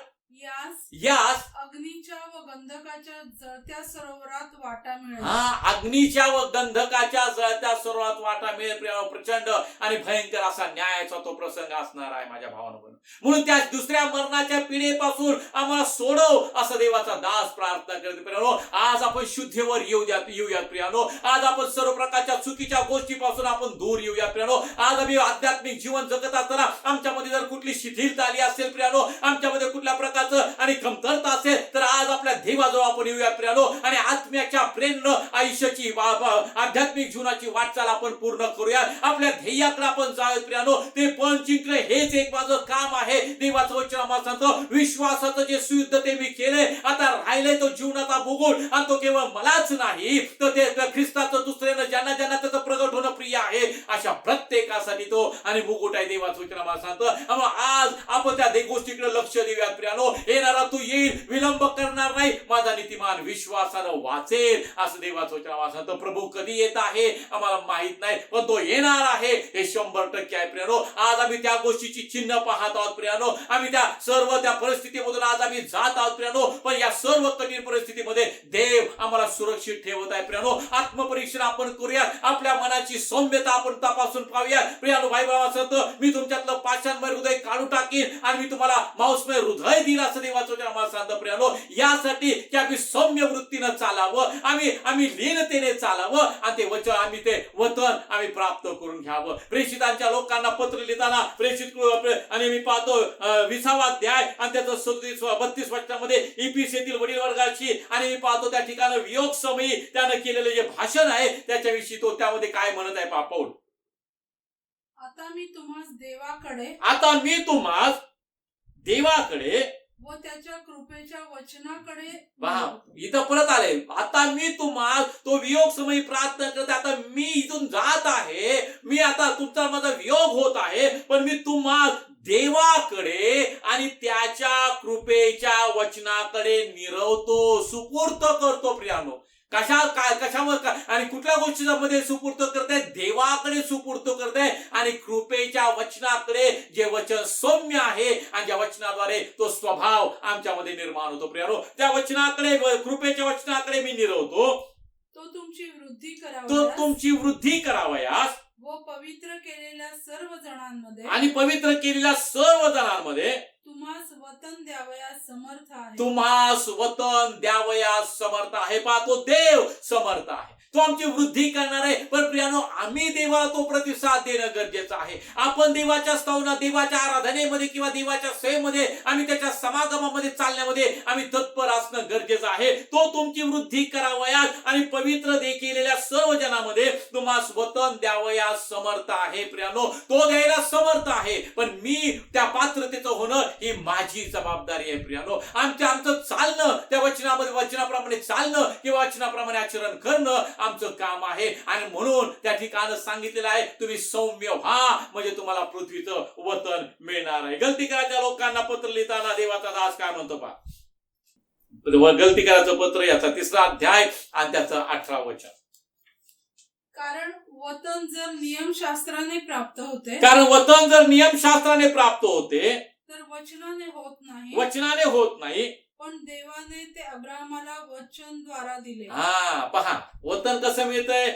यास अग्नीच्या व गंधकाच्या जळत्या सरोवरात वाटा मिळेल. अग्नीच्या व गंधकाच्या जळत्या सरोवरात वाटा मिळेल. प्रचंड आणि भयंकर असा न्यायाचा तो प्रसंग असणार आहे माझ्या भावानं. म्हणून त्या दुसऱ्या मरणाच्या पिढीपासून आम्हाला सोडव असं देवाचा दास प्रार्थना करते प्रियानो. आज आपण शुद्धीवर येऊयात प्रियानो. आज आपण सर्व प्रकारच्या चुकीच्या गोष्टीपासून आपण दूर येऊयात प्रियानो. आज आम्ही आध्यात्मिक जीवन जगत असताना आमच्यामध्ये जर कुठली शिथिलता आली असेल प्रियानो, आमच्यामध्ये कुठल्या प्रकारचं आणि कमतरता असेल, तर आज आपल्या देवाजवळ आपण येऊयात प्रियानो. आणि आत्म्याच्या प्रेरणेनं आयुष्याची आध्यात्मिक जीवनाची वाटचाल आपण पूर्ण करूया. आपल्या ध्येयाकडे आपण जाऊयात प्रियानो. ते पण जिंकणे हेच एक माझं काम आहे. देवाचं वचन आम्हाला सांगतं, विश्वासाचं जे युद्ध ते मी केलंय, आता राहिलंय तो जीवनाचा भूगोल. आणि तो केवळ मलाच नाही, तर ते ख्रिस्ताचं दुसऱ्यानं ज्यांना ज्यांना त्याचं प्रगट होणं प्रिय आहे अशा प्रत्येकासाठी तो आणि मुकुट आहे. देवाचं वचन आम्हाला सांगतं. आज आपण त्या गोष्टीकडे लक्ष देऊयात प्रियानो. येणारा तू येईल, विलंब करणार नाही, माझा नीतिमान विश्वासानं वाचेल असं देवाचं वचन आम्हाला सांगतं. प्रभू कधी येत आहे आम्हाला माहित नाही, पण तो येणार आहे हे 100% आहे प्रियानो. आज आम्ही त्या गोष्टीची चिन्ह पाहत आहोत प्रियानो. आम्ही त्या सर्व त्या परिस्थितीमधून आज आम्ही जात आहोत प्रियानो. पण या सर्व कठीण परिस्थितीमध्ये देव आम्हाला सुरक्षित ठेवत आहे प्रियानो. आत्मपरीक्षण आपण करूया, आपल्या मनाची सौम्यता आपण तपासून पाहूया प्रियानो. बायबल सांगतं, मी तुमच्यातलं पाषाणमय हृदय काढून टाकीन आणि मी तुम्हाला मांसमय हृदय दिल असं देवाचं वचन आम्हाला सांगतं प्रियानो. यासाठी की आम्ही सौम्य वृत्तीनं चालावं, आम्ही लीनतेने चालावं आणि ते वचन आम्ही ते वतन आम्ही प्राप्त करून घ्यावं. प्रेषितांच्या लोकांना पत्र लिहिताना प्रेषित आणि मी पाहतो 20वा अध्याय आणि त्याचं 32 वचनामध्ये इफिसीतील वडील वर्गाची आणि मी पाहतो त्या ठिकाणी वियोग समयी त्यानं केलेले जे भाषण आहे त्याच्याविषयी तो त्यामध्ये काय म्हणत आहे पाऊल. आता मी तुम्हास देवाकडे व त्याच्या कृपेच्या वचनाकडे पहा इथं परत आले, आता मी तुम्हाला तो वियोग समयी प्रार्थना करते, आता मी इथून जात आहे, मी आता तुमचा माझा वियोग होत आहे, पण मी तुम्हाला देवाकडे आणि त्याच्या कृपेच्या वचनाकडे निरवतो, सुपूर्त करतो प्रियानो. कशावर आणि कुठल्या गोष्टीच्या मध्ये सुपूर्त करते? देवाकडे सुपूर्त करते आणि कृपेच्या वचनाकडे, जे वचन सौम्य आहे आणि ज्या वचनाद्वारे तो स्वभाव आमच्यामध्ये निर्माण होतो प्रियानो, त्या वचनाकडे, कृपेच्या वचनाकडे मी निरवतो. तो तुमची वृद्धी तो तुमची वृद्धी करावयास व पवित्र केलेल्या सर्व जणांमध्ये आणि पवित्र केलेल्या सर्व जणांमध्ये तुम्हास वतन द्यावयास समर्थ आहे. तुम्हास वतन द्यावयास समर्थ आहे. पहा, तो देव समर्थ आहे, तो आमची वृद्धी करणार आहे. पण प्रियानो, आम्ही देवाला तो प्रतिसाद देणं गरजेचं आहे. आपण देवाच्या स्तवनात, देवाच्या आराधनेमध्ये किंवा देवाच्या सेवेमध्ये, आम्ही त्याच्या समागमामध्ये चालण्यामध्ये आम्ही तत्पर असणं गरजेचं आहे. तो तुमची वृद्धी करावयास आणि पवित्र केलेल्या सर्व जनामध्ये तुम्हास वतन द्यावयास समर्थ आहे. प्रियानो, तो द्यायला समर्थ आहे, पण मी त्या पात्रतेचं होणं ही माझी जबाबदारी आहे. प्रियानो, आमचं चालणं, त्या वचनाप्रमाणे चालणं किंवा वचनाप्रमाणे आचरण करणं आमचं काम आहे. आणि म्हणून त्या ठिकाणी सांगितलेलं आहे, तुम्ही सौम्य व्हा, म्हणजे तुम्हाला पृथ्वीचं वतन मिळणार आहे. गलती करायच्या लोकांना पत्र लिहिताना देवाचा दास काय म्हणतो पहा, गलती करायचं पत्र याचा 3रा अध्याय आणि त्याचं 18 वचन. कारण वतन जर नियमशास्त्राने प्राप्त होते, कारण वतन जर नियमशास्त्राने प्राप्त होते तर वचनाने होत नाही, वचनाने होत नाही, पण देवाने ते अब्राहमाला वचन द्वारा दिले. पहा, वतन कसं मिळतंय?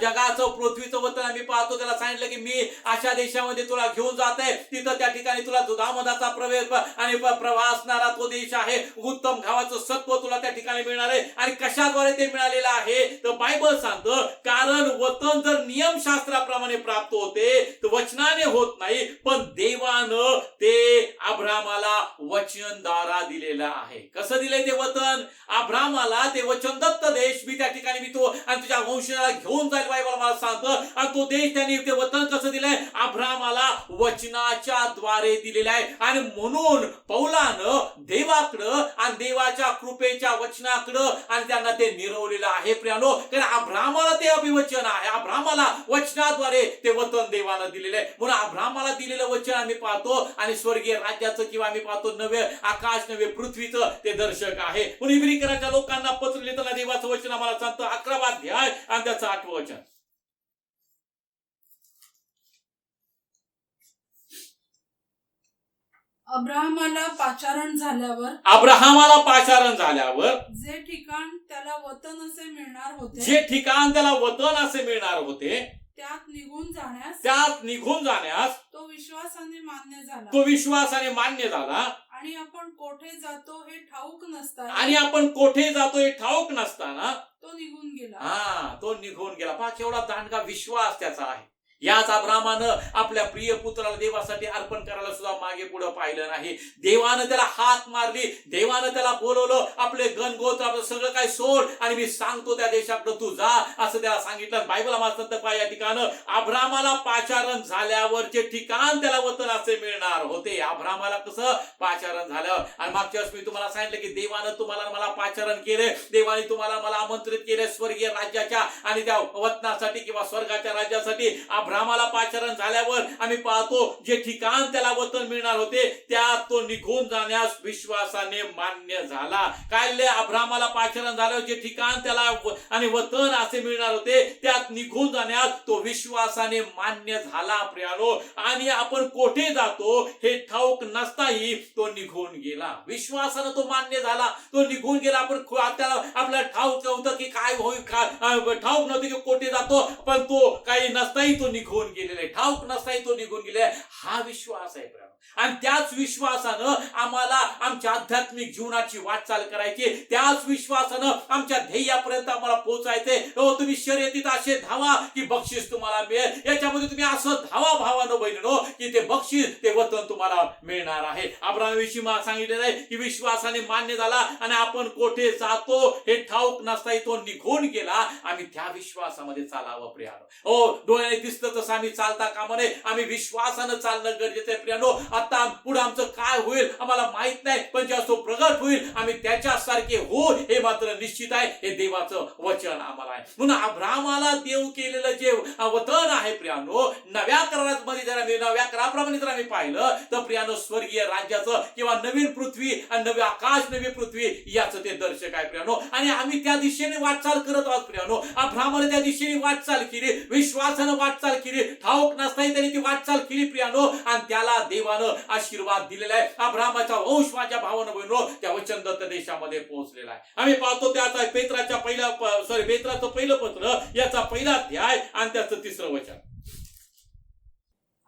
जगाचं, पृथ्वीचं वतन आम्ही पाहतो. त्याला सांगितलं की मी अशा देशामध्ये तुला घेऊन जात आहे, तिथं त्या ठिकाणी तुला दुधामधाचा प्रवेश आणि प्रवाह असणारा तो देश आहे, उत्तम घावाचं सत्व तुला त्या ठिकाणी मिळणार आहे. आणि कशाद्वारे ते मिळालेलं आहे? तर बायबल सांगतं, कारण वतन जर नियमशास्त्राप्रमाणे प्राप्त होते तर वचनाने होत नाही, पण देवानं ते अब्राहमाला वचनद्वारा दिलेलं आहे. कसं दिलंय ते वतन? अब्राहमाला ते वचनदत्त देश मी त्या ठिकाणी मी तो आणि तुझ्या वंशाला घेऊन जाईल, बायबल मला सांगतं. आणि तो देश त्यांनी ते वतन कसं दिलंय? अब्राहमाला वचनाच्या द्वारे दिलेलं आहे. आणि म्हणून पौलानं देवाकडं आणि देवाच्या कृपेच्या वचनाकडं आणि त्यांना ते निरवलेलं आहे प्रियानो. कारण अब्राहमाला ते अभिवचन आहे, अब्राहमाला वचनाद्वारे ते वतन देवानं दिलेलं आहे. म्हणून अब्राहमाला दिलेलं वचन आम्ही पाहतो आणि स्वर्गीय राज्याचं किंवा आम्ही पाहतो नवे आकाश नवे पृथ्वीचं ते दर्शक आहे. म्हणून इब्रिकराच्या लोकांना पत्र लिहिताना देवाचं वचन आम्हाला सांगतं 11वा अध्याय आणि त्याचं 8वं वचन. अब्राहमाला पाचारण झाल्यावर जे ठिकाण त्याला वतन असे मिळणार होते, त्यात निघून जाण्यास तो विश्वासाने मान्य झाला. आणि आपण कोठे जातो हे ठाऊक नसताना तो निघून गेला. पहा, केवढा दांडगा विश्वास त्याचा आहे. याच अब्राहमानं आपल्या प्रिय पुत्राला देवासाठी अर्पण करायला सुद्धा मागे पुढे पाहिलं नाही. देवानं त्याला हात मारली, देवानं त्याला बोलवलं, आपले गणगोत्र आपलं सगळं काही सोड आणि मी सांगतो त्या देशाकडे तू जा, असं त्याला सांगितलं. बायबल आम्हाला या ठिकाणं अब्राहमाला पाचारण झाल्यावरचे ठिकाण त्याला वतन असे मिळणार होते. अब्राहमाला कसं पाचारण झालं? आणि मागच्या वेळेस मी तुम्हाला सांगितलं की देवानं तुम्हाला मला पाचारण केले, देवाने तुम्हाला मला आमंत्रित केले स्वर्गीय राज्याच्या आणि त्या वतनासाठी किंवा स्वर्गाच्या राज्यासाठी. अब्राहमाला पाचारण झाल्यावर आम्ही पाहतो जे ठिकाण त्याला वतन मिळणार होते त्यात तो निघून जाण्यास विश्वासाने मान्य झाला. काय अब्राहमाला पाचारण झाल्यावर जे ठिकाण त्याला आणि वतन असे मिळणार होते त्यात निघून जाण्यास तो विश्वासाने मान्य झाला प्रियानो. आणि आपण कोठे जातो हे ठाऊक नसताही तो निघून गेला. विश्वासाने तो मान्य झाला, तो निघून गेला. आपण त्याला आपल्याला ठाऊक नव्हतं की काय होईल, ठाऊक नव्हतं की कोठे जातो, पण तो काही नसताही तो निघून गेलेला आहे, ठाऊक नसताही तो निघून गेलाय. हा विश्वास आहे प्रियानो. आणि त्याच विश्वासानं आम्हाला आमच्या आध्यात्मिक जीवनाची वाटचाल करायची, त्याच विश्वासानं आमच्या ध्येयापर्यंत आम्हाला पोहोचायचे. हो, तुम्ही शर्यतीत असे धावा की बक्षीस तुम्हाला मिळेल. याच्यामध्ये तुम्ही असं धावा भावानं बहिणीनो की ते बक्षीस ते वतन तुम्हाला मिळणार आहे. अब्राहमाविषयी मला सांगितलेलं आहे की विश्वासाने मान्य झाला आणि आपण कोठे जातो हे ठाऊक नसताही तो निघून गेला. आम्ही त्या विश्वासामध्ये चालावं प्रियानो. हो, डोळ्याने दिसतं तसं आम्ही चालता कामा नये, आम्ही विश्वासानं चालणं गरजेचं आहे प्रियानो. आता पुढे आमचं काय होईल आम्हाला माहित नाही, पण जेव्हा तो प्रगट होईल आम्ही त्याच्यासारखे हो हे मात्र निश्चित आहे. हे देवाचं वचन आम्हाला आहे. म्हणून अब्रामाला देव केलेलं जे वचन आहे प्रियानो, नव्या करारामध्ये जर आम्ही नव्या कराराप्रमाणे जर आम्ही पाहिलं तर प्रियानो स्वर्गीय राज्याचं किंवा नवीन पृथ्वी आणि नवे आकाश नवी पृथ्वी याचं ते दर्शक आहे प्रियानो. आणि आम्ही त्या दिशेने वाटचाल करत आहोत प्रियानो. अब्रामाने त्या दिशेने वाटचाल केली, विश्वासानं वाटचाल केली, ठाऊक नसताही त्यांनी ती वाटचाल केली प्रियानो, आणि त्याला देवानं आशीर्वाद दिलेला आहे. अब्रामाचा वंश माझ्या भावानं बहिणो त्या वचनदत्त देशामध्ये पोहोचलेला आहे. आम्ही पाहतो त्याचा पेत्राचं पहिलं पत्र याचा पहिला अध्याय आणि त्याचं 3रं वचन.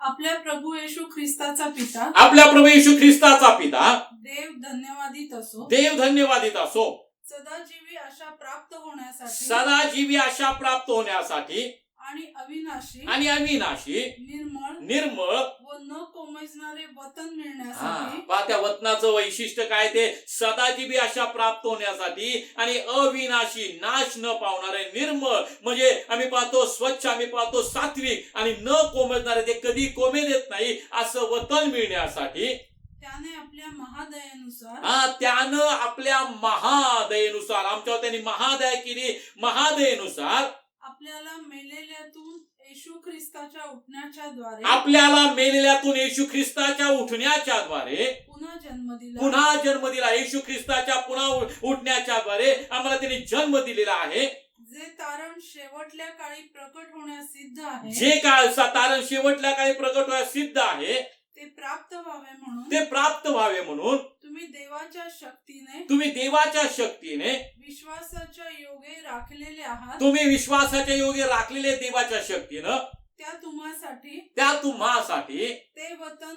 आपल्या प्रभू येशू ख्रिस्ताचा पिता, आपल्या प्रभू येशू ख्रिस्ताचा पिता देव धन्यवादित असो, देव धन्यवादित असो, सदाजीवी आशा प्राप्त होण्यासाठी सदाजीवी आशा प्राप्त होण्यासाठी आणि अविनाशी निर्मळ व न कोमेजणारे वतन मिळण्यासाठी. त्या वतनाचं वैशिष्ट्य काय ते सदाजीवी आशा प्राप्त होण्यासाठी आणि अविनाशी नाश न पावणारे निर्मळ म्हणजे आम्ही पाहतो स्वच्छ, आम्ही पाहतो सात्विक आणि न कोमेजणारे ते कधी कोमे देत नाही असं वतन मिळण्यासाठी त्याने आपल्या महादयेनुसार त्यानं आपल्या महादयेनुसार आमच्यावर त्यांनी महादया केली, महादयेनुसार आपल्याला मेलेल्यातून येशू ख्रिस्ताच्या उठण्याच्या द्वारे पुन्हा जन्म दिला. येशू ख्रिस्ताच्या पुन्हा उठण्याच्या द्वारे आम्हाला त्यांनी जन्म दिलेला आहे. जे तारण शेवटल्या काळी प्रकट होण्यास सिद्ध आहे, जे तारण शेवटल्या काळी प्रकट होण्यास सिद्ध आहे ते प्राप्त व्हावे म्हणून तुम्ही देवाच्या शक्तीने विश्वासाच्या योगे राखलेले देवाच्या शक्तीनं त्या तुम्हासाठी ते वतन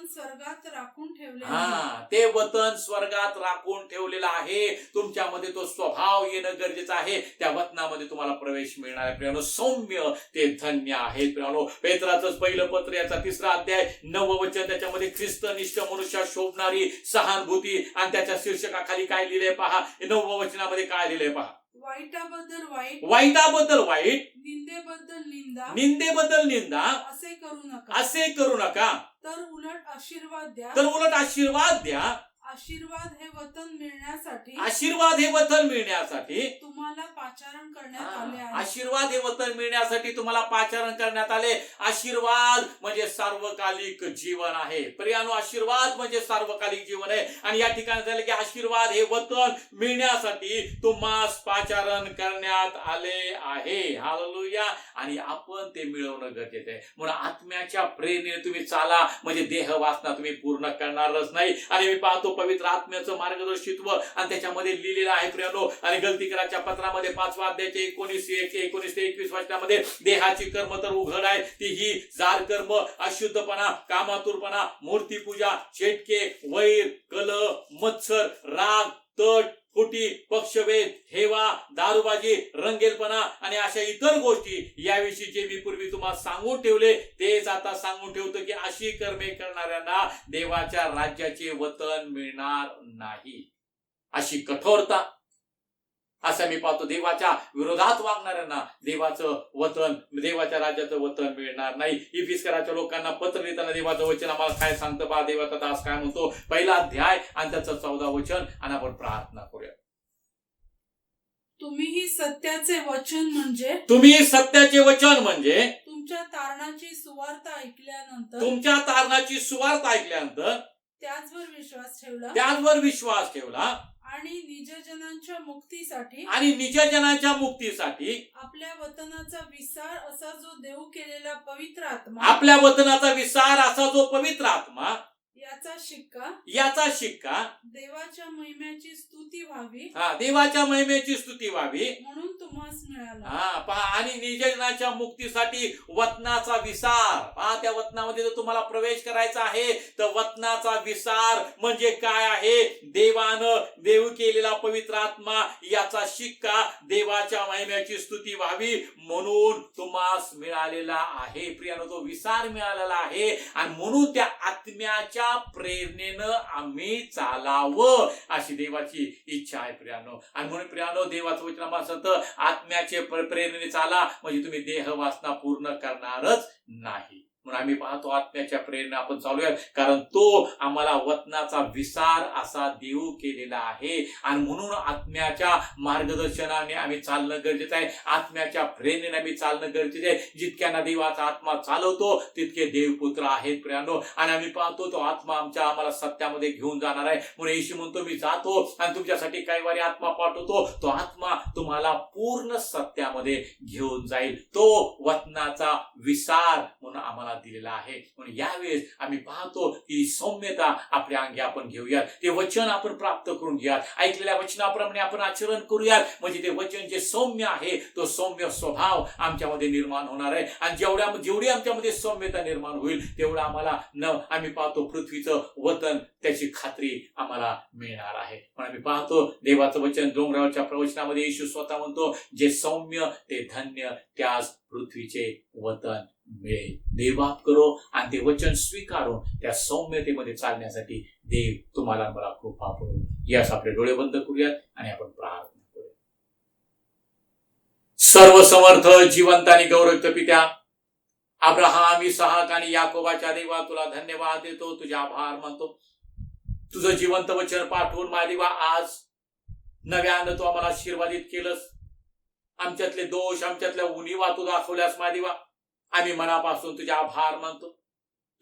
स्वर्गात राखून ठेवलेलं आहे. तुमच्यामध्ये तो स्वभाव येणं गरजेचं आहे. त्या वतनामध्ये तुम्हाला प्रवेश मिळणार आहे प्रियानो. सौम्य ते धन्य आहे प्रियानो. पेत्राचंच पहिलं पत्र याचा 3रा अध्याय 9वं वचन, त्याच्यामध्ये ख्रिस्तनिष्ठ मनुष्यात शोभणारी सहानुभूती आणि त्याच्या शीर्षकाखाली काय लिहिलंय पहा. 9व्या वचनामध्ये काय लिहिलंय पहा. वाईटाबद्दल वाईट, निंदेबद्दल निंदा असे करू नका, तर उलट आशीर्वाद द्या. आशीर्वाद हे वतन मिळण्यासाठी तुम्हाला पाचारण करण्यात आले आहे. आशीर्वाद हे वतन मिळण्यासाठी तुम्हाला पाचारण करण्यात आले. आशीर्वाद म्हणजे सार्वकालिक जीवन आहे प्रियानो. आशीर्वाद म्हणजे सार्वकालिक जीवन आहे. आणि या ठिकाणी झालं की आशीर्वाद हे वतन मिळण्यासाठी तुम्हास पाचारण करण्यात आले आहे. हालेलुया. आणि आपण ते मिळवणं गरजेचं आहे. म्हणून आत्म्याच्या प्रेरणेने तुम्ही चाला, म्हणजे देह वासना तुम्ही पूर्ण करणारच नाही. आणि मी पाहतो पवित्र आत्म्याचं मार्गदर्शित्व आणि त्याच्यामध्ये लिहिलेलं आहे प्रियानो. आणि गलतीकराच्या पत्रामध्ये 5व्या अध्यायाचे 19 ते 21 वचनामध्ये देहाची कर्म तर उघड आहे, ती ही जार कर्म, अशुद्धपणा, कामातुरपणा, मूर्तीपूजा, चेटके, वैर, कलह, मत्सर, राग, तट, खोटी, पक्षभेद, हेवा, दारूबाजी, रंगेलपणा आणि अशा इतर गोष्टी याविषयी जे मी पूर्वी तुम्हाला सांगून ठेवले तेच आता सांगून ठेवतो की अशी कर्मे करणाऱ्यांना देवाच्या राज्याचे वतन मिळणार नाही. अशी कठोरता, असं मी पाहतो देवाच्या विरोधात वागणाऱ्यांना देवाच्या राज्याचं वतन मिळणार नाही. इफिसकराच्या लोकांना पत्र लिहिताना देवाचं वचन आम्हाला काय सांगतं पहा. देवाचा दास काय म्हणतो, पहिला अध्याय आणि त्याचं 14 वचन. आणि आपण प्रार्थना करूया. तुम्ही सत्याचे वचन म्हणजे तुमच्या तारणाची सुवार्ता ऐकल्यानंतर त्याचवर विश्वास ठेवला आणि निजजनांच्या मुक्तीसाठी आपल्या वतनाचा विसार असा जो देव केलेला पवित्र आत्मा याचा शिक्का देवाच्या महिमेची स्तुती व्हावी म्हणून तुम्हास मिळाला. पहा. आणि निजजनाच्या मुक्तीसाठी वतनाचा विसार पहा. त्या वतनामध्ये जर तुम्हाला प्रवेश करायचा आहे तर वतनाचा विसार म्हणजे काय आहे, देव केलेला पवित्र आत्मा याचा शिक्का देवाच्या महिम्याची स्तुती व्हावी म्हणून तुम्हास मिळालेला आहे प्रियानो. तो विसार मिळालेला आहे आणि म्हणून त्या आत्म्याच्या प्रेरणेनं आम्ही चालावं अशी देवाची इच्छा आहे प्रियानो. आणि म्हणून प्रियानो देवाचं वचन आम्हाला सांगतं आत्म्याचे प्रेरणेने चाला, म्हणजे तुम्ही देह वासना पूर्ण करणारच नाही. म्हणून आम्ही पाहतो आत्म्याच्या प्रेरणा आपण चालूया, कारण तो आम्हाला वचनाचा विसार असा देऊ केलेला आहे. आणि म्हणून आत्म्याच्या मार्गदर्शनाने आम्ही चालणं गरजेचं आहे, आत्म्याच्या प्रेरणेने आम्ही चालणं गरजेचं आहे. जितक्यांना देवाचा आत्मा चालवतो तितके देवपुत्र आहेत प्रियानो. आणि आम्ही पाहतो तो आत्मा आम्हाला सत्यामध्ये घेऊन जाणार आहे. म्हणून येशू म्हणतो मी जातो आणि तुमच्यासाठी काही वारी आत्मा पाठवतो, तो आत्मा तुम्हाला पूर्ण सत्यामध्ये घेऊन जाईल. तो वचनाचा विसार म्हणून आम्हाला दिलेला आहे. म्हणून यावेळेस आम्ही पाहतो की सौम्यता आपल्या अंगी आपण घेऊयात, ते वचन आपण प्राप्त करून घ्यात, ऐकलेल्या वचनाप्रमाणे आपण आचरण करूयात. म्हणजे ते वचन जे सौम्य आहे तो सौम्य स्वभाव आमच्यामध्ये निर्माण होणार आहे. आणि जेवढी आमच्यामध्ये सौम्यता निर्माण होईल तेवढं आम्ही पाहतो पृथ्वीचं वतन त्याची खात्री आम्हाला मिळणार आहे. पण आम्ही पाहतो देवाचं वचन डोंगरावरच्या प्रवचनामध्ये येशू स्वतः म्हणतो जे सौम्य ते धन्य, त्यास पृथ्वीचे वतन मिळेल. देवबाप करो आणि ते वचन स्वीकारून त्या सौम्यतेमध्ये चालण्यासाठी देव तुम्हाला मला कृपा करू. यास आपले डोळे बंद करूयात आणि आपण प्रार्थना करूया. सर्व समर्थ जिवंत आणि गौरवयुक्त पित्या, अब्राहाम, इसहाक आणि याकोबाच्या देवा तुला धन्यवाद देतो, तुझे आभार मानतो. तुझं जिवंत वचन पाठवून माझ्या देवा आज नव्यानं तू आम्हाला आशीर्वादित केलंस. आमच्यातले दोष, आमच्यातल्या उणीवा तू दाखवल्यास माझ्या देवा. आम्ही मनापासून तुझे आभार मानतो.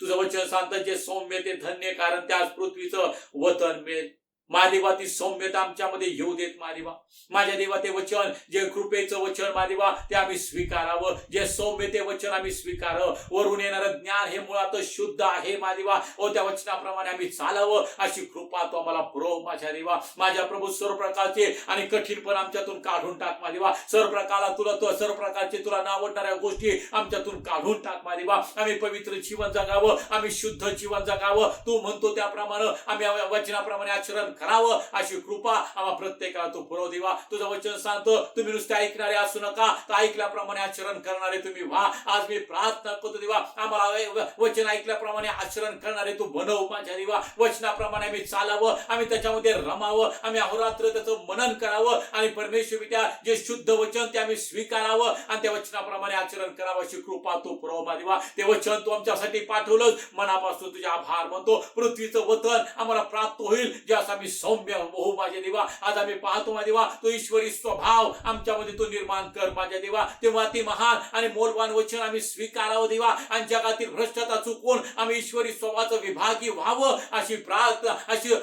तुझं वचन सांगतं जे सौम्य ते धन्य, कारण त्याच पृथ्वीचं वतन मिळेल. माझ्या देवा ती सौम्यता आमच्यामध्ये येऊ देत माझ्या देवा. माझ्या देवा ते वचन जे कृपेचं वचन माझ्या देवा ते आम्ही स्वीकारावं, जे सौम्य ते वचन आम्ही स्वीकारावं. वरून येणारं ज्ञान हे मुळातच शुद्ध आहे माझ्या देवा. त्या वचनाप्रमाणे आम्ही चालावं अशी कृपा तो आम्हाला पुरव माझ्या देवा. माझ्या प्रभू सर्व प्रकारचे आणि कठीणपण आमच्यातून काढून टाक माझ्या देवा. सर्व प्रकारचे तुला नावडणाऱ्या गोष्टी आमच्यातून काढून टाक माझ्या देवा. आम्ही पवित्र जीवन जगावं, आम्ही शुद्ध जीवन जगावं. तू म्हणतो त्याप्रमाणे आम्ही वचनाप्रमाणे आचरण करावं अशी कृपा आम्हा प्रत्येकाला तू पुरव देवा. तुझं वचन सांगतो तुम्ही नुसते ऐकणारे असू नका, तर ऐकल्याप्रमाणे आचरण करणारे तुम्ही व्हा. आज मी प्रार्थना करतो देवा, आम्हाला वचन ऐकल्याप्रमाणे आचरण करणारे तू बनव माझ्या देवा. वचनाप्रमाणे आम्ही चालावं, आम्ही त्याच्यामध्ये रमावं, आम्ही अहोरात्र त्याचं मनन करावं आणि परमेश्वर विद्या जे शुद्ध वचन ते आम्ही स्वीकारावं आणि त्या वचनाप्रमाणे आचरण करावं अशी कृपा तू पुरव माझ्या देवा. ते वचन तू आमच्यासाठी पाठवलं, मनापासून तुझे आभार मानतो. पृथ्वीचं वतन आम्हाला प्राप्त होईल ज्यास आम्ही सौम्य होऊ माझ्या देवा. आज आम्ही पाहतो माझ्या देवा तो ईश्वरी स्वभाव आमच्यामध्ये तो निर्माण कर माझ्या देवा. तेव्हा ती महान आणि मोलवान वचन आम्ही स्वीकारावं देवा आणि जगातील भ्रष्टता चुकून आम्ही ईश्वरी स्वभावाचं विभागी व्हावं अशी प्रार्थना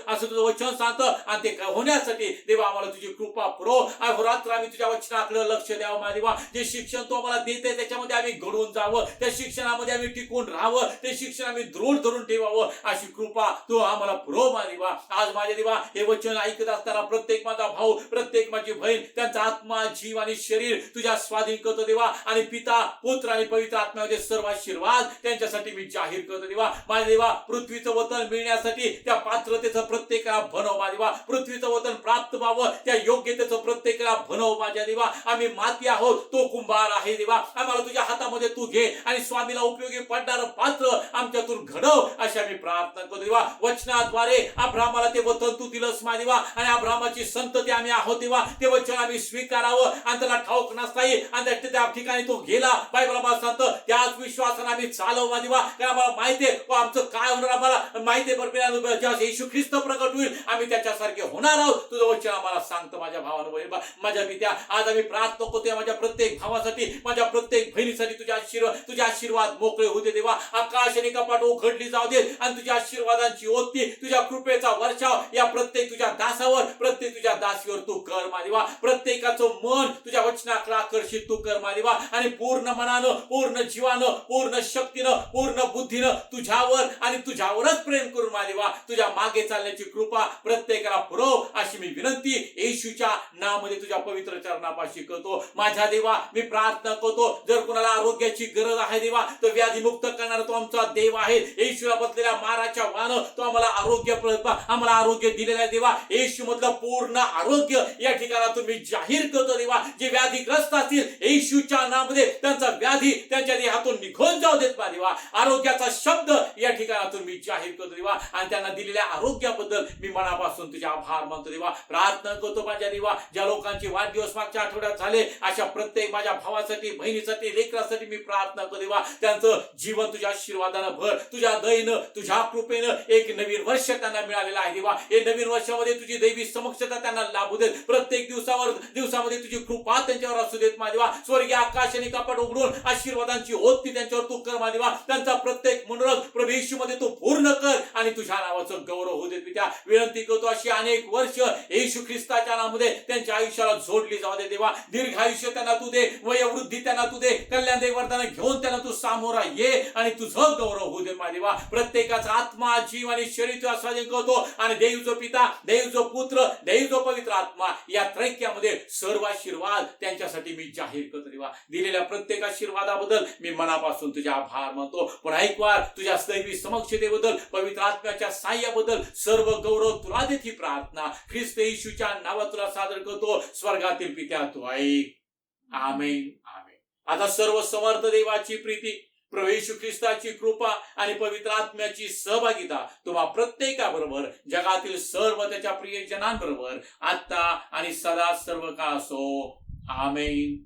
असं तुझं वचन सांगतं. आणि ते होण्यासाठी देवा आम्हाला तुझी कृपा पुरव. रात्र आम्ही तुझ्या वचनाकडे लक्ष द्यावं माझ्या देवा. जे शिक्षण तू आम्हाला देते त्याच्यामध्ये आम्ही घडून जावं, त्या शिक्षणामध्ये आम्ही टिकून राहावं, ते शिक्षण आम्ही दृढ धरून ठेवावं अशी कृपा तू आम्हाला पुरव माझ्या देवा. आज माझ्या देवा हे वचन ऐकत असताना प्रत्येक माझा भाऊ, प्रत्येक माझी बहीण त्यांचा आत्मा, जीव आणि शरीर तुझ्या स्वाधीन करतो देवा. आणि पिता, पुत्र आणि पवित्र आत्म्यामध्ये सर्व आशीर्वाद त्यांच्यासाठी मी जाहीर करतो देवा. माझ्या देवा पृथ्वीचं वतन मिळण्यासाठी त्या पात्रतेचं प्रत्येकाला बनव माझ्या देवा. पृथ्वीचं वतन प्राप्त व्हावं त्या योग्यतेचं प्रत्येकाला बनव माझ्या देवा. आम्ही माती आहोत, तो कुंभार आहे देवा. आम्हाला तुझ्या हातामध्ये तू घे आणि स्वामीला उपयोगी पडणारं पात्र आमच्यातून घडव अशी आम्ही प्रार्थना करतो देवा. वचनाद्वारे अब्राहामाला ते वचन तू दिलंस माझ्या देवा आणि अब्राहामाची संतती आम्ही आहोत देवा. ते वचन आम्ही स्वीकारावं आणि त्याला ठाऊक नसताही आणि त्या ठिकाणी तो गेला. बायबल सांगतं त्याच विश्वासाने आम्ही चालव माझ्या देवा. कारण आम्हाला माहिती आहे आमचं काय होणार, आम्हाला माहिती आहे. बरोबर जेव्हा येशू ख्रिस्त प्रकट होईल आम्ही त्याच्यासारखे होणार आहोत. तुझं वचन आम्हाला सांगतं माझ्या भावानं, माझ्या पित्या. आज आम्ही प्रार्थना करतोय माझ्या प्रत्येक भावासाठी, माझ्या प्रत्येक बहिणीसाठी तुझे आशीर्वाद मोकळे होते देवा. आकाश आणि कपाट उघडली जाऊ दे आणि तुझ्या आशीर्वादांची ओती, तुझ्या कृपेचा वर्षाव या प्रत्येक तुझ्या दासावर, प्रत्येक तुझ्या दासीवर तू कर माझ्या देवा. प्रत्येकाचं मन तुझ्या वचनाकडे आकर्षित तू कर माझ्या देवा. आणि पूर्ण मनानं, पूर्ण जीवानं, पूर्ण शक्तीनं, पूर्ण बुद्धीनं तुझ्यावर आणि तुझ्यावरच प्रेम करून माझ्या देवा तुझ्या मागे चालण्याची कृपा प्रत्येकाला पुरव अशी मी विनंती येशूच्या नावामध्ये तुझ्या पवित्र चरणापाशी करतो माझ्या देवा. मी प्रार्थना करतो जर कोणाला आरोग्याची गरज आहे देवा तर व्याधीमुक्त करणारा तो आमचा देव आहे. येशूला बसलेल्या माराच्या वाहन तो आम्हाला आरोग्य दिलेलं आहे देवा. येशू मधलं पूर्ण आरोग्य या ठिकाणातून मी जाहीर करतो देवा. जे व्याधीग्रस्त असतील येशूच्या नावामध्ये त्यांचा व्याधी त्यांच्या देहातून निघून जाऊ देत पा देवा. आरोग्याचा शब्द या ठिकाणातून मी जाहीर करतो देवा. आणि त्यांना दिलेल्या आरोग्याबद्दल मी मनापासून तुझे आभार मानतो देवा. प्रार्थना करतो माझ्या देवा, ज्या लोकांचे वाढदिवस मागच्या आठवड्यात झाले अशा प्रत्येक माझ्या भावासाठी, बहिणीसाठी, लेकरासाठी मी प्रार्थना करतो देवा. त्यांचं जीवन तुझ्या आशीर्वादानं भर, तुझ्या दयेनं, तुझ्या कृपेनं एक नवीन वर्ष त्यांना मिळालेलं आहे देवा. हे नवीन वर्षामध्ये तुझी दैवी समक्षता त्यांना लाभू देत. प्रत्येक दिवसामध्ये तुझी कृपा त्यांच्यावर असू देत मा देवा. स्वर्गीय आकाश आणि कपाट उघडून आशीर्वादांची ओती त्यांच्यावर तू कर मा देवा. त्यांचा प्रत्येक मनोरथ प्रभू येशूमध्ये तू पूर्ण कर आणि तुझ्या नावाचं गौरव होऊ देत. पित्या विनंती करतो अशी अनेक वर्ष येशू ख्रिस्ताच्या नावामध्ये त्यांच्या आयुष्याला जोडली जाऊ दे देवा. दीर्घ आयुष्य त्यांना तू दे, वयोवृद्धी त्यांना तू दे, कल्याण वरदान घेऊन त्यांना तू सामोरा ये आणि तुझं गौरव होऊ दे माझ्या देवा. प्रत्येकाचा आत्मा, जीव आणि शरीर तुझ्या स्वाधीन करतो आणि देव जो पिता, देव जो पुत्र, देव जो पवित्र आत्मा या त्रैक्यामध्ये सर्व आशीर्वाद त्यांच्यासाठी मी जाहीर करतो देवा. दिलेल्या प्रत्येक आशीर्वादाबद्दल मी मनापासून तुझे आभार मानतो. पुन्हा एक वार तुझ्या दैवी समक्षतेबद्दल, पवित्र आत्म्याच्या साह्याबद्दल सर्व गौरव तुला देत ही प्रार्थना ख्रिस्त येशूच्या नावात तुला सादर करतो. स्वर्गातील पित्या तू ऐक. आमेन आमेन. आता सर्व समर्थ देवाची प्रीती, प्रभू येशू ख्रिस्ताची कृपा आणि पवित्र आत्म्याची सहभागिता तुम्हा प्रत्येकाबरोबर, जगातील सर्व त्याच्या प्रियजनांबरोबर आता आणि सदा सर्व काळ असो. आमेन.